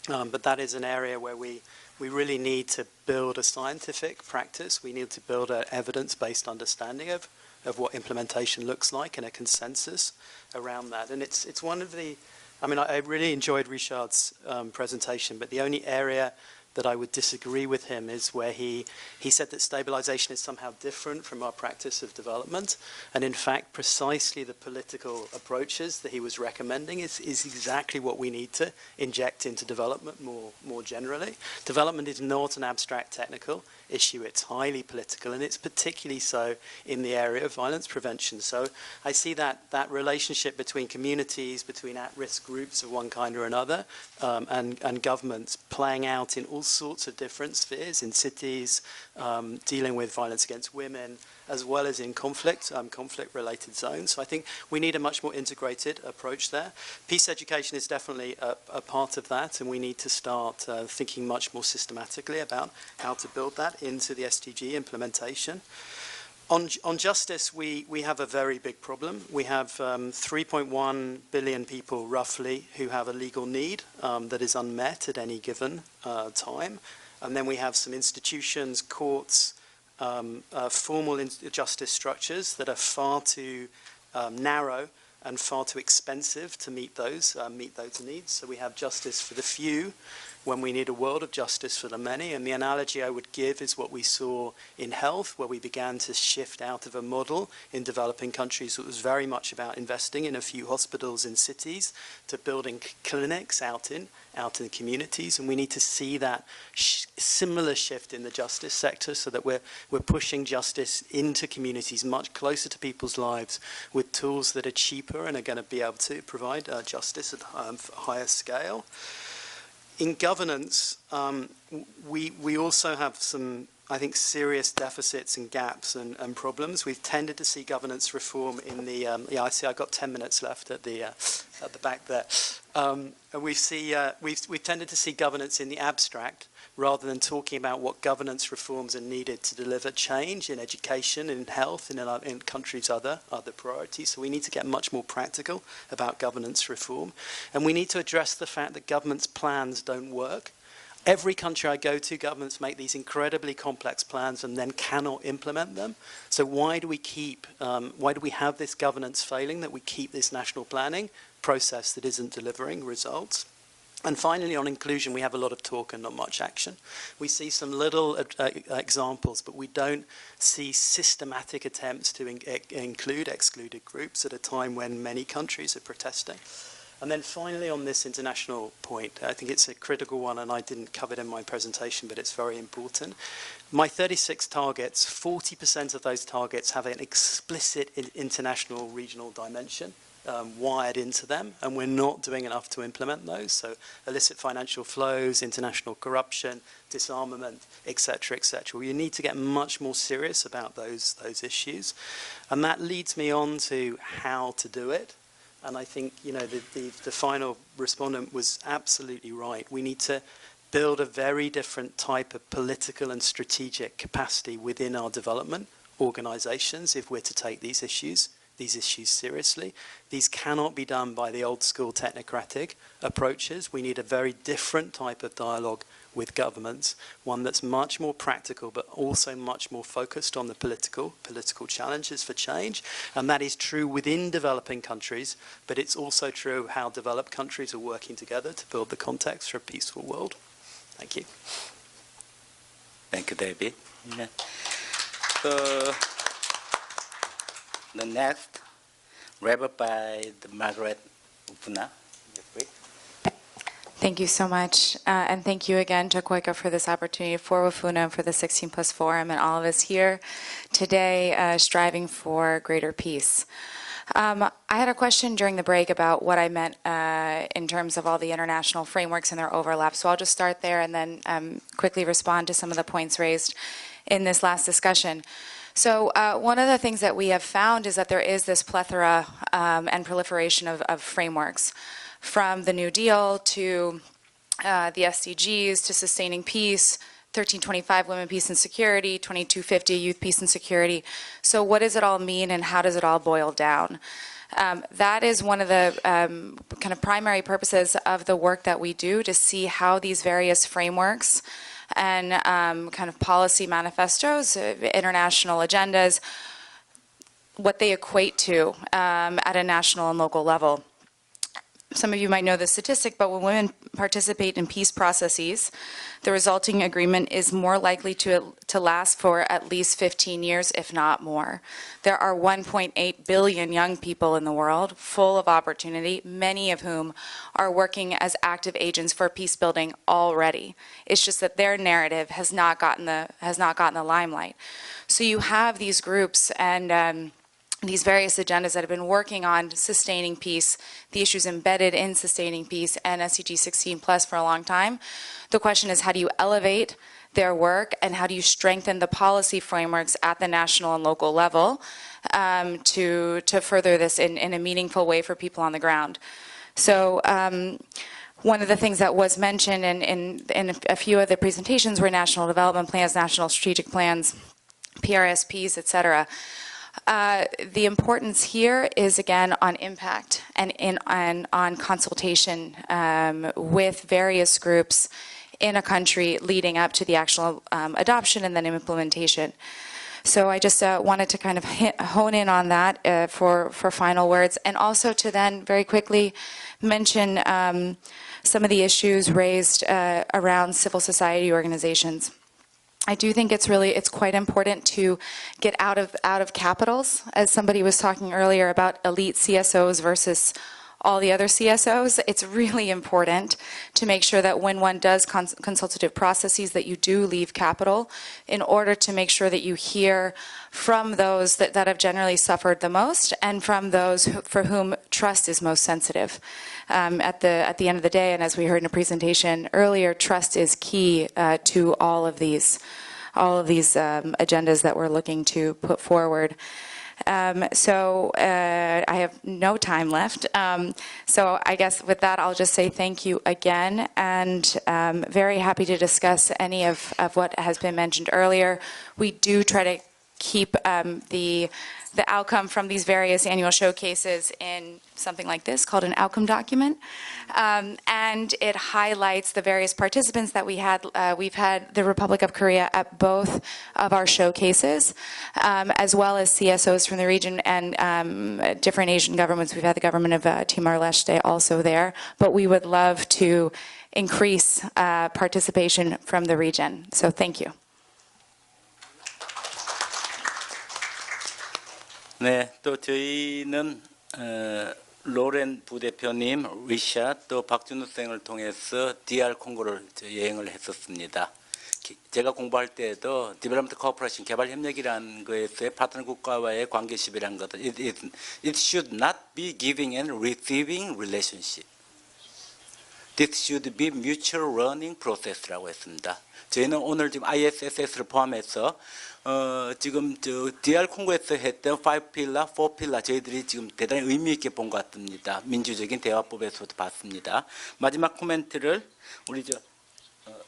Speaker 3: but that is an area where we really need to build a scientific practice. We need to build an evidence-based understanding of what implementation looks like and a consensus around that. And it's one of the, I mean, I really enjoyed Richard's presentation, but the only area that I would disagree with him is where he said that stabilization is somehow different from our practice of development. And in fact, precisely the political approaches that he was recommending is exactly what we need to inject into development more generally. Development is not an abstract technical issue. It's highly political, and it's particularly so in the area of violence prevention. So I see that relationship between communities, between at-risk groups of one kind or another, and governments playing out in all sorts of different spheres, in cities, dealing with violence against women, as well as in conflict-related zones. So I think we need a much more integrated approach there. Peace education is definitely a part of that, and we need to start thinking much more systematically about how to build that into the SDG implementation. On justice, we have a very big problem. We have 3.1 billion people, roughly, who have a legal need that is unmet at any given time. And then we have some institutions, courts, formal justice structures that are far too narrow and far too expensive to meet those needs. So we have justice for the few when we need a world of justice for the many. And the analogy I would give is what we saw in health, where we began to shift out of a model in developing countries that was very much about investing in a few hospitals in cities to building clinics out in communities. And we need to see that similar shift in the justice sector, so that we're pushing justice into communities much closer to people's lives with tools that are cheaper and are going to be able to provide justice at a higher scale. In governance, we also have some I think, serious deficits and gaps and problems. We've tended to see governance reform in the, I see I've got 10 minutes left at the back there. And we've tended to see governance in the abstract rather than talking about what governance reforms are needed to deliver change in education, in health, and in countries' other priorities. So we need to get much more practical about governance reform. And we need to address the fact that government's plans don't work. Every country I go to, governments make these incredibly complex plans and then cannot implement them. So why do we have this governance failing, that we keep this national planning process that isn't delivering results? And finally, on inclusion, we have a lot of talk and not much action. We see some little examples, but we don't see systematic attempts to include excluded groups at a time when many countries are protesting. And then finally, on this international point, I think it's a critical one, and I didn't cover it in my presentation, but it's very important. My 36 targets, 40% of those targets have an explicit international regional dimension wired into them, and we're not doing enough to implement those. So illicit financial flows, international corruption, disarmament, etc., etc. Well, you need to get much more serious about those issues. And that leads me on to how to do it. And I think, you know, the final respondent was absolutely right. We need to build a very different type of political and strategic capacity within our development organizations if we're to take these issues seriously. These cannot be done by the old school technocratic approaches. We need a very different type of dialogue with governments, one that's much more practical but also much more focused on the political challenges for change. And that is true within developing countries, but it's also true how developed countries are working together to build the context for a peaceful world. Thank you.
Speaker 8: Thank you, David. Yeah. So the next, wrap up by Margaret Ufuna.
Speaker 9: Thank you so much. And thank you again to Koika for this opportunity, for Wafuna, and for the 16+ Forum, and all of us here today striving for greater peace. I had a question during the break about what I meant in terms of all the international frameworks and their overlap. So I'll just start there and then quickly respond to some of the points raised in this last discussion. So one of the things that we have found is that there is this plethora and proliferation of frameworks, from the New Deal to the SDGs to sustaining peace, 1325 Women, Peace and Security, 2250 Youth, Peace and Security. So what does it all mean and how does it all boil down? That is one of the kind of primary purposes of the work that we do, to see how these various frameworks and kind of policy manifestos, international agendas, what they equate to at a national and local level. Some of you might know the statistic, but when women participate in peace processes, the resulting agreement is more likely to last for at least 15 years, if not more. There are 1.8 billion young people in the world, full of opportunity, many of whom are working as active agents for peace building already. It's just that their narrative has not gotten the limelight. So you have these groups and these various agendas that have been working on sustaining peace, the issues embedded in sustaining peace and SDG 16+ for a long time. The question is, how do you elevate their work and how do you strengthen the policy frameworks at the national and local level to further this in a meaningful way for people on the ground? So one of the things that was mentioned in a few of the presentations were national development plans, national strategic plans, PRSPs, et cetera. The importance here is, again, on impact and on consultation with various groups in a country leading up to the actual adoption and then implementation. So I just wanted to kind of hone in on that for final words, and also to then very quickly mention some of the issues raised around civil society organizations. I do think it's quite important to get out of capitals, as somebody was talking earlier about elite CSOs versus all the other CSOs. It's really important to make sure that when one does consultative processes that you do leave capital, in order to make sure that you hear from those that have generally suffered the most and from those for whom trust is most sensitive. At the end of the day, and as we heard in a presentation earlier, trust is key to all of these all of these agendas that we're looking to put forward. I have no time left. So I guess with that, I'll just say thank you again, and very happy to discuss any of what has been mentioned earlier. We do try to keep the outcome from these various annual showcases in something like this called an outcome document. And it highlights the various participants that we had. We've had the Republic of Korea at both of our showcases, as well as CSOs from the region and different Asian governments. We've had the government of Timor-Leste also there, but we would love to increase participation from the region. So thank you.
Speaker 8: 네, 또 저희는 로렌 부대표님, 리샤, 또 박준우 쌤을 통해서 DR 콩고를 여행을 했었습니다. 제가 공부할 때에도 디벨롭먼트 코퍼레이션 개발협력이라는 거에서의 파트너 국가와의 관계십이라는 것은 it should not be giving and receiving relationship. This should be mutual learning process라고 했습니다. 저희는 오늘 지금 ISSS를 포함해서 지금 저 DR 콩고에서 했던 5필라, 4필라 저희들이 지금 대단히 의미 있게 본 것 같습니다. 민주적인 대화법에서도 봤습니다. 마지막 코멘트를 우리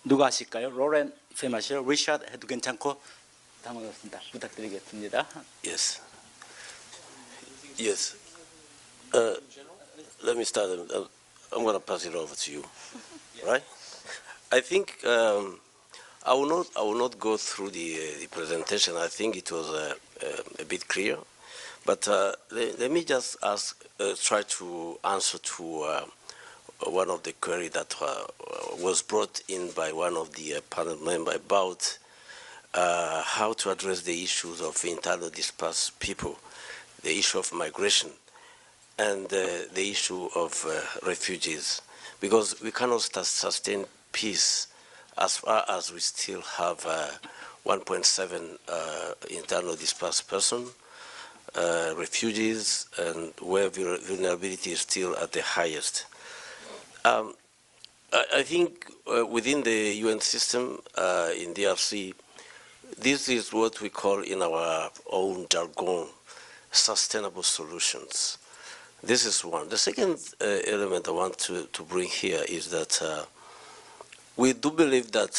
Speaker 8: 누가 하실까요? 로렌 쌤 하시죠. 리샤드 해도 괜찮고 당황했습니다. 부탁드리겠습니다.
Speaker 10: Yes. Yes. Let me start. I'm going to pass it over to you. Right? I think I will not go through the presentation. I think it was a bit clear. But let me just try to answer to one of the query that was brought in by one of the panel members about how to address the issues of internally displaced people, the issue of migration, and the issue of refugees, because we cannot sustain peace as far as we still have 1.7 internally displaced persons, refugees, and where vulnerability is still at the highest. I think within the UN system in DRC, this is what we call in our own jargon sustainable solutions. This is one. The second element I want to bring here is that we do believe that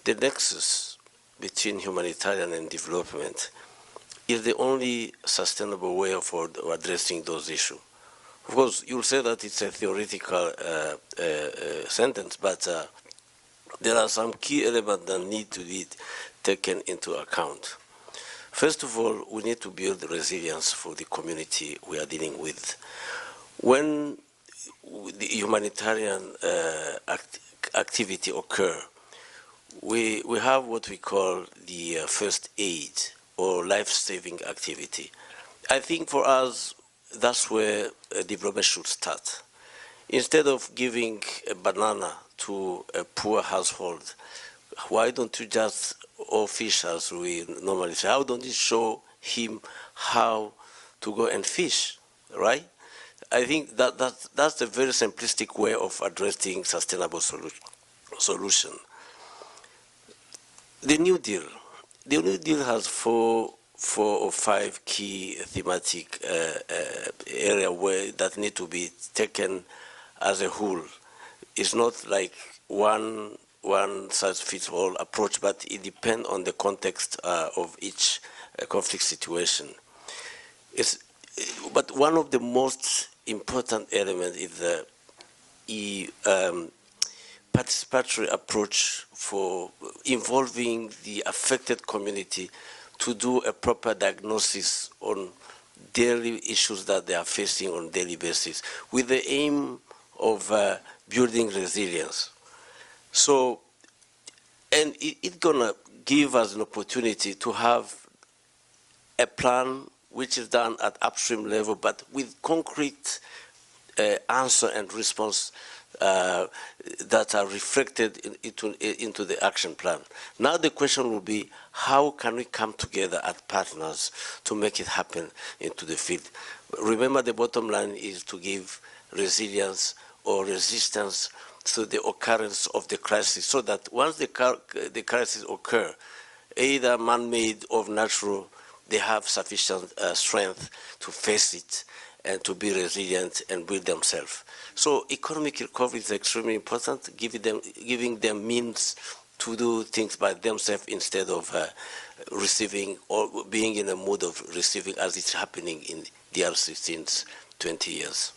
Speaker 10: the nexus between humanitarian and development is the only sustainable way of addressing those issues. Of course, you'll say that it's a theoretical sentence, but there are some key elements that need to be taken into account. First of all, we need to build resilience for the community we are dealing with. When the humanitarian activity occur, we have what we call the first aid or life-saving activity. I think for us, that's where development should start. Instead of giving a banana to a poor household, why don't you just, or fish as we normally say, how don't you show him how to go and fish, right? I think that's a very simplistic way of addressing sustainable solution. The New Deal. The New Deal has four or five key thematic areas that need to be taken as a whole. It's not like one size fits all approach, but it depends on the context of each conflict situation. But one of the most important elements is the participatory approach for involving the affected community to do a proper diagnosis on daily issues that they are facing on a daily basis with the aim of building resilience. So, and it's going to give us an opportunity to have a plan which is done at upstream level, but with concrete answer and response that are reflected into the action plan. Now the question will be, how can we come together as partners to make it happen into the field? Remember, the bottom line is to give resilience or resistance to the occurrence of the crisis, so that once the crisis occur, either man-made or natural, they have sufficient strength to face it and to be resilient and build themselves. So economic recovery is extremely important, giving them means to do things by themselves instead of receiving or being in a mood of receiving, as it's happening in DRC since 20 years.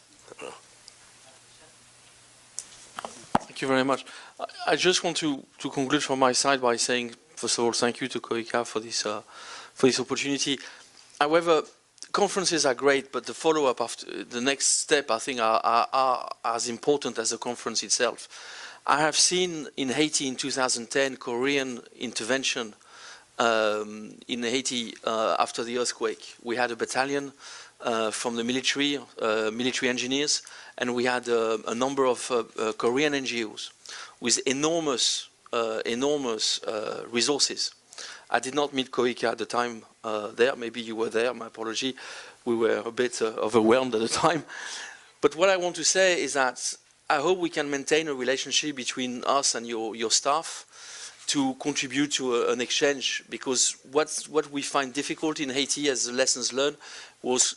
Speaker 4: Thank you very much. I just want to conclude from my side by saying, first of all, thank you to COICA for this opportunity. However, conferences are great, but the follow-up after the next step, I think, are as important as the conference itself. I have seen in Haiti in 2010 Korean intervention in Haiti after the earthquake. We had a battalion from the military engineers, and we had a number of Korean NGOs with enormous resources. I did not meet COICA at the time there. Maybe you were there, my apology. We were a bit overwhelmed at the time. But what I want to say is that I hope we can maintain a relationship between us and your staff to contribute to an exchange, because what we find difficult in Haiti as lessons learned was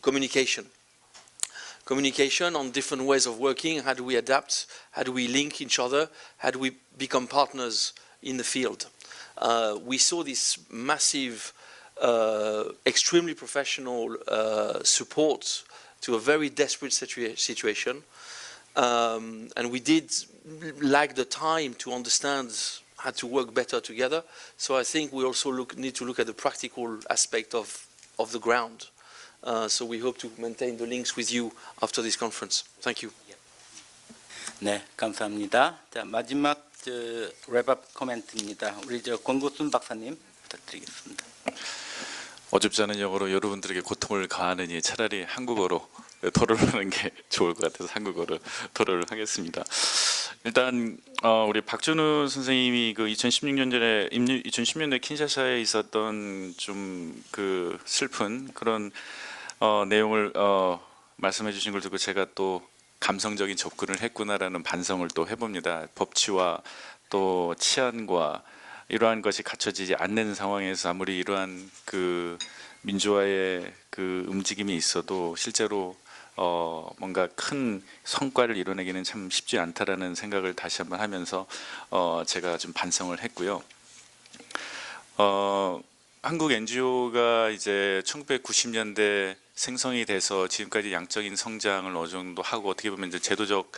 Speaker 4: communication. Communication on different ways of working. How do we adapt? How do we link each other? How do we become partners in the field? We saw this massive, extremely professional support to a very desperate situation. And we did lack the time to understand how to work better together. So I think we also need to look at the practical aspect of the ground. So we hope to maintain the links with you after this conference. Thank you.
Speaker 8: 네, 감사합니다. 자, 마지막 랩업 코멘트입니다. 우리 권구순 박사님 부탁드리겠습니다.
Speaker 11: 어줍지 않은 영어로 여러분들에게 고통을 가하느니 차라리 한국어로 토론하는 게 좋을 것 같아서 한국어로 토론을 하겠습니다. 일단 우리 박준우 선생님이 그 2010년대 킨샤사에 있었던 좀 그 슬픈 그런 내용을 말씀해 주신 걸 듣고 제가 또 감성적인 접근을 했구나라는 반성을 또 해봅니다. 법치와 또 치안과 이러한 것이 갖춰지지 않는 상황에서 아무리 이러한 그 민주화의 그 움직임이 있어도 실제로 뭔가 큰 성과를 이뤄내기는 참 쉽지 않다라는 생각을 다시 한번 하면서 제가 좀 반성을 했고요. 한국 NGO가 이제 1990년대 생성이 돼서 지금까지 양적인 성장을 어느 정도 하고 어떻게 보면 이제 제도적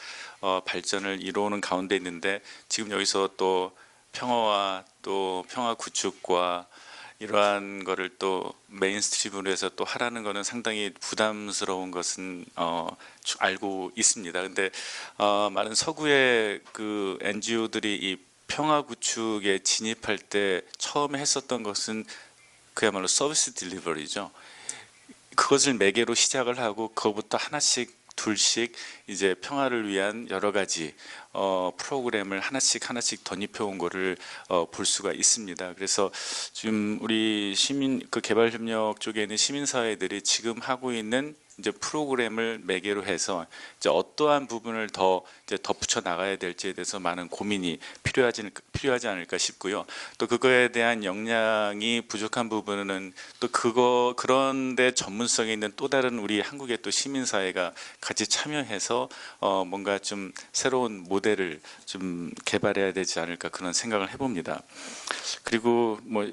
Speaker 11: 발전을 이루어오는 가운데 있는데 지금 여기서 또 평화와 또 평화 구축과 이러한 거를 또 메인스트림으로 해서 또 하라는 거는 상당히 부담스러운 것은 알고 있습니다. 근데 많은 서구의 그 NGO들이 이 평화 구축에 진입할 때 처음에 했었던 것은 그야말로 서비스 딜리버리죠. 그것을 매개로 시작을 하고 그거부터 하나씩 둘씩 이제 평화를 위한 여러 가지 프로그램을 하나씩 덧입혀 온 거를 볼 수가 있습니다. 그래서 지금 우리 시민 그 개발협력 쪽에 있는 시민사회들이 지금 하고 있는 이제 프로그램을 매개로 해서 이제 어떠한 부분을 더 이제 덧붙여 나가야 될지에 대해서 많은 고민이 필요하지 않을까 싶고요. 또 그거에 대한 역량이 부족한 부분은 또 그런데 전문성이 있는 또 다른 우리 한국의 또 시민사회가 같이 참여해서 뭔가 좀 새로운 모델을 좀 개발해야 되지 않을까 그런 생각을 해봅니다. 그리고 뭐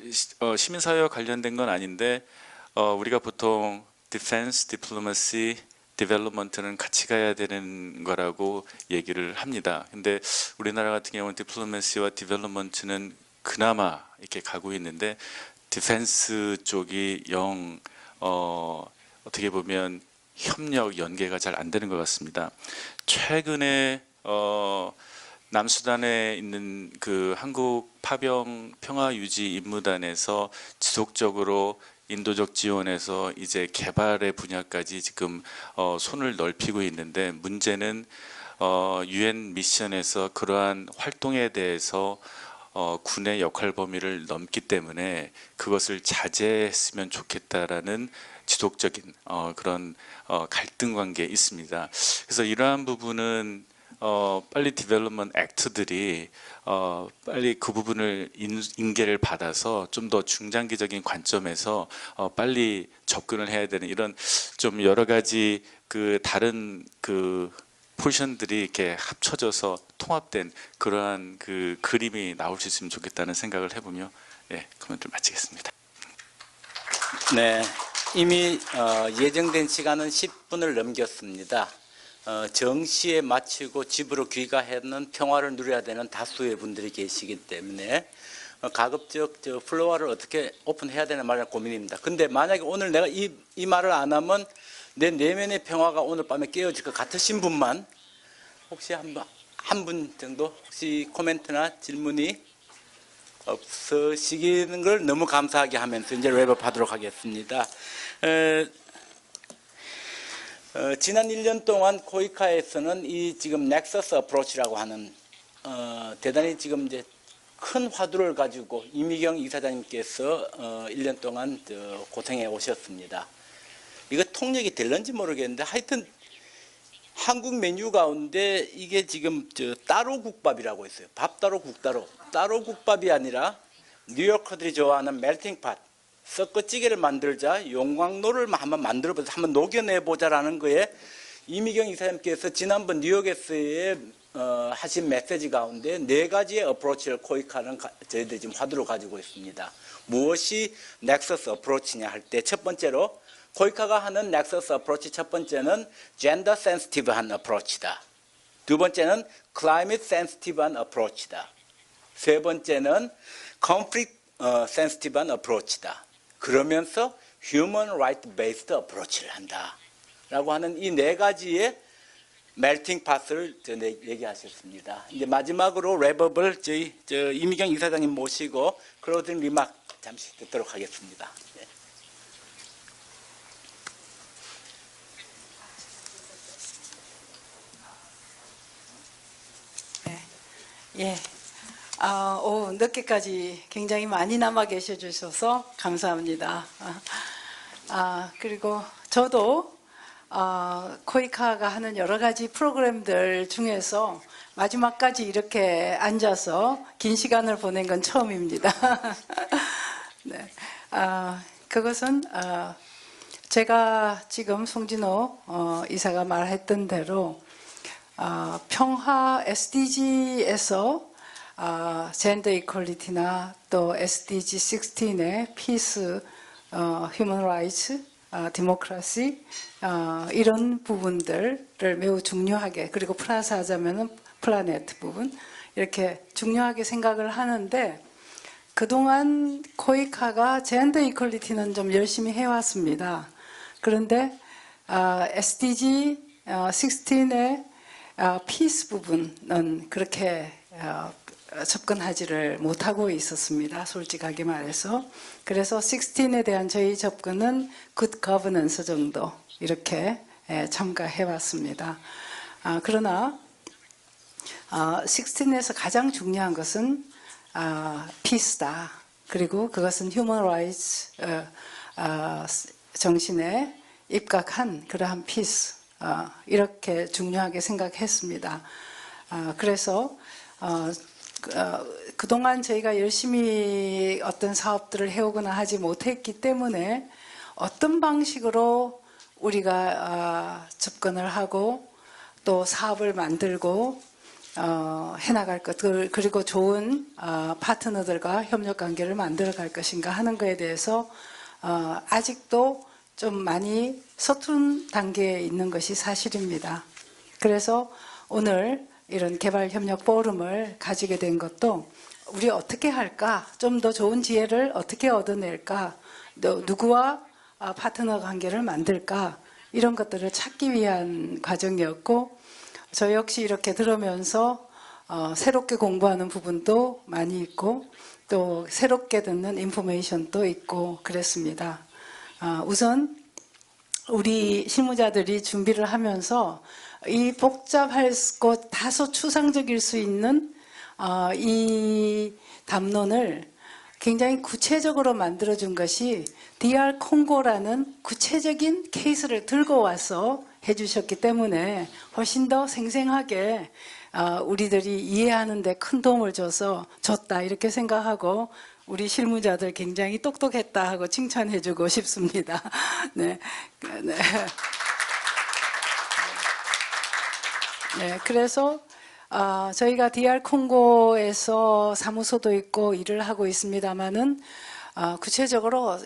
Speaker 11: 시민사회와 관련된 건 아닌데 우리가 보통 Defense, Diplomacy, Development는 같이 가야 되는 거라고 얘기를 합니다. 근데 우리나라 같은 경우는 Diplomacy와 Development는 그나마 이렇게 가고 있는데 Defense 쪽이 어떻게 보면 협력 연계가 잘 안 되는 것 같습니다. 최근에 남수단에 있는 그 한국 파병 평화 유지 임무단에서 지속적으로 인도적 지원에서 이제 개발의 분야까지 지금 손을 넓히고 있는데 문제는 UN 미션에서 그러한 활동에 대해서 군의 역할 범위를 넘기 때문에 그것을 자제했으면 좋겠다라는 지속적인 그런 갈등 관계에 있습니다. 그래서 이러한 부분은 빨리 디벨롭먼트 액트들이 빨리 그 부분을 인계를 받아서 좀 더 중장기적인 관점에서 빨리 접근을 해야 되는 이런 좀 여러 가지 그 다른 그 포지션들이 이렇게 합쳐져서 통합된 그러한 그 그림이 나올 수 있으면 좋겠다는 생각을 해보며 코멘트를 마치겠습니다.
Speaker 2: 네, 이미 예정된 시간은 10분을 넘겼습니다. 정시에 마치고 집으로 귀가하는 평화를 누려야 되는 다수의 분들이 계시기 때문에 가급적 플로어를 어떻게 오픈해야 되는 말이 고민입니다. 근데 만약에 오늘 내가 이 말을 안 하면 내 내면의 평화가 오늘 밤에 깨어질 것 같으신 분만 혹시 한 분 정도 혹시 코멘트나 질문이 없으시는 걸 너무 감사하게 하면서 이제 랩업하도록 하겠습니다. 지난 1년 동안 코이카에서는 이 지금 넥서스 어프로치라고 하는 대단히 지금 이제 큰 화두를 가지고 이미경 이사장님께서 1년 동안 고생해 오셨습니다. 이거 통역이 될런지 모르겠는데 하여튼 한국 메뉴 가운데 이게 지금 따로 국밥이라고 있어요. 밥 따로 국 따로. 따로 국밥이 아니라 뉴요커들이 좋아하는 멜팅팟. 섞어찌개를 만들자, 용광로를 한번 만들어보자, 한번 녹여내보자라는 거에 이미경 이사님께서 지난번 뉴욕에서의 하신 메시지 가운데 4가지의 어프로치를 코이카는 저희들이 지금 화두로 가지고 있습니다. 무엇이 넥서스 어프로치냐 할 때 첫 번째로 코이카가 하는 넥서스 어프로치 첫 번째는 젠더 센시티브한 어프로치다. 두 번째는 클라이밋 센시티브한 어프로치다. 세 번째는 컨플릭트 센시티브한 어프로치다. 그러면서 휴먼 라이트 베이스드 어프로치를 한다 라고 하는 이 4가지의 멜팅 팟을 얘기하셨습니다. 이제 마지막으로 랩업을 저희 이미경 이사장님 모시고 클로징 리마크 잠시 듣도록 하겠습니다. 네.
Speaker 12: 예. 오후 늦게까지 굉장히 많이 남아 계셔 주셔서 감사합니다. 그리고 저도 코이카가 하는 여러 가지 프로그램들 중에서 마지막까지 이렇게 앉아서 긴 시간을 보낸 건 처음입니다. 네. 그것은 제가 지금 송진호 이사가 말했던 대로 평화 SDG에서 젠더 이퀄리티나 또 SDG 16의 피스, 휴먼 라이츠, 디모크라시 이런 부분들을 매우 중요하게 그리고 플러스 하자면은 플라넷 부분 이렇게 중요하게 생각을 하는데 그동안 코이카가 젠더 이퀄리티는 좀 열심히 해왔습니다. 그런데 SDG 16의 피스 부분은 그렇게 접근하지를 못하고 있었습니다. 솔직하게 말해서. 그래서 16에 대한 저희 접근은 굿 거버넌스 정도 이렇게 첨가해 왔습니다. 그러나 16에서 가장 중요한 것은 피스다. 그리고 그것은 휴먼 라이츠 정신에 입각한 그러한 피스 이렇게 중요하게 생각했습니다. 그래서 그동안 저희가 열심히 어떤 사업들을 해오거나 하지 못했기 때문에 어떤 방식으로 우리가 접근을 하고 또 사업을 만들고 해나갈 것 그리고 좋은 파트너들과 협력 관계를 만들어 갈 것인가 하는 것에 대해서 아직도 좀 많이 서툰 단계에 있는 것이 사실입니다. 그래서 오늘 이런 개발협력 포럼을 가지게 된 것도 우리 어떻게 할까? 좀 더 좋은 지혜를 어떻게 얻어낼까? 누구와 파트너 관계를 만들까? 이런 것들을 찾기 위한 과정이었고 저 역시 이렇게 들으면서 새롭게 공부하는 부분도 많이 있고 또 새롭게 듣는 인포메이션도 있고 그랬습니다. 우선 우리 실무자들이 준비를 하면서 이 복잡하고 다소 추상적일 수 있는 이 담론을 굉장히 구체적으로 만들어준 것이 DR 콩고라는 구체적인 케이스를 들고 와서 해주셨기 때문에 훨씬 더 생생하게 우리들이 이해하는 데 큰 도움을 줬다 이렇게 생각하고 우리 실무자들 굉장히 똑똑했다 하고 칭찬해주고 싶습니다. 네. 네. 네, 그래서 저희가 DR 콩고에서 사무소도 있고 일을 하고 있습니다만은 구체적으로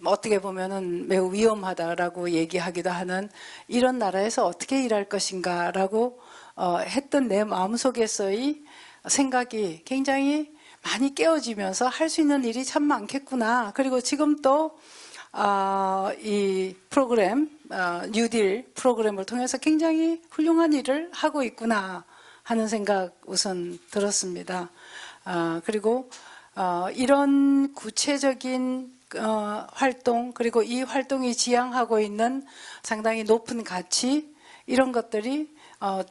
Speaker 12: 어떻게 보면은 매우 위험하다라고 얘기하기도 하는 이런 나라에서 어떻게 일할 것인가라고 했던 내 마음속에서의 생각이 굉장히 많이 깨어지면서 할 수 있는 일이 참 많겠구나. 그리고 지금 또 이 프로그램, 뉴딜 프로그램을 통해서 굉장히 훌륭한 일을 하고 있구나 하는 생각 우선 들었습니다. 그리고 이런 구체적인 활동, 그리고 이 활동이 지향하고 있는 상당히 높은 가치, 이런 것들이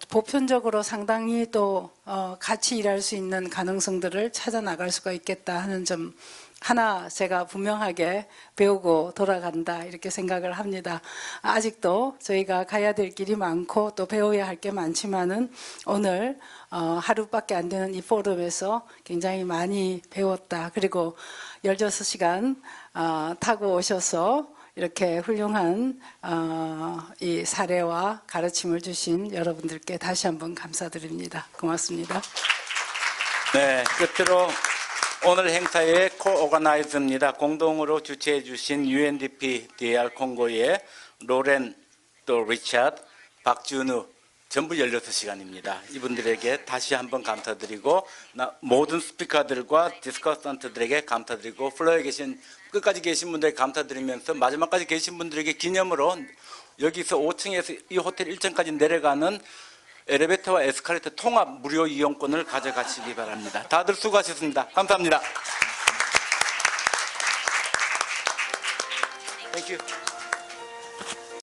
Speaker 12: 보편적으로 상당히 또 같이 일할 수 있는 가능성들을 찾아 나갈 수가 있겠다 하는 점 하나 제가 분명하게 배우고 돌아간다 이렇게 생각을 합니다. 아직도 저희가 가야 될 길이 많고 또 배워야 할 게 많지만은 오늘 하루밖에 안 되는 이 포럼에서 굉장히 많이 배웠다. 그리고 16시간 타고 오셔서 이렇게 훌륭한 이 사례와 가르침을 주신 여러분들께 다시 한번 감사드립니다. 고맙습니다.
Speaker 8: 네, 끝으로 오늘 행사의 코오가나이저입니다. 공동으로 주최해 주신 UNDP DR 콩고의 로렌, 또 리차드, 박준우 전부 16시간입니다. 이분들에게 다시 한번 감사드리고 모든 스피커들과 디스커선트들에게 감사드리고 플로어에 계신 끝까지 계신 분들에게 감사드리면서 마지막까지 계신 분들에게 기념으로 여기서 5층에서 이 호텔 1층까지 내려가는 엘리베이터와 에스컬레이터 통합 무료 이용권을 가져가시기 바랍니다. 다들 수고하셨습니다. 감사합니다. Thank you.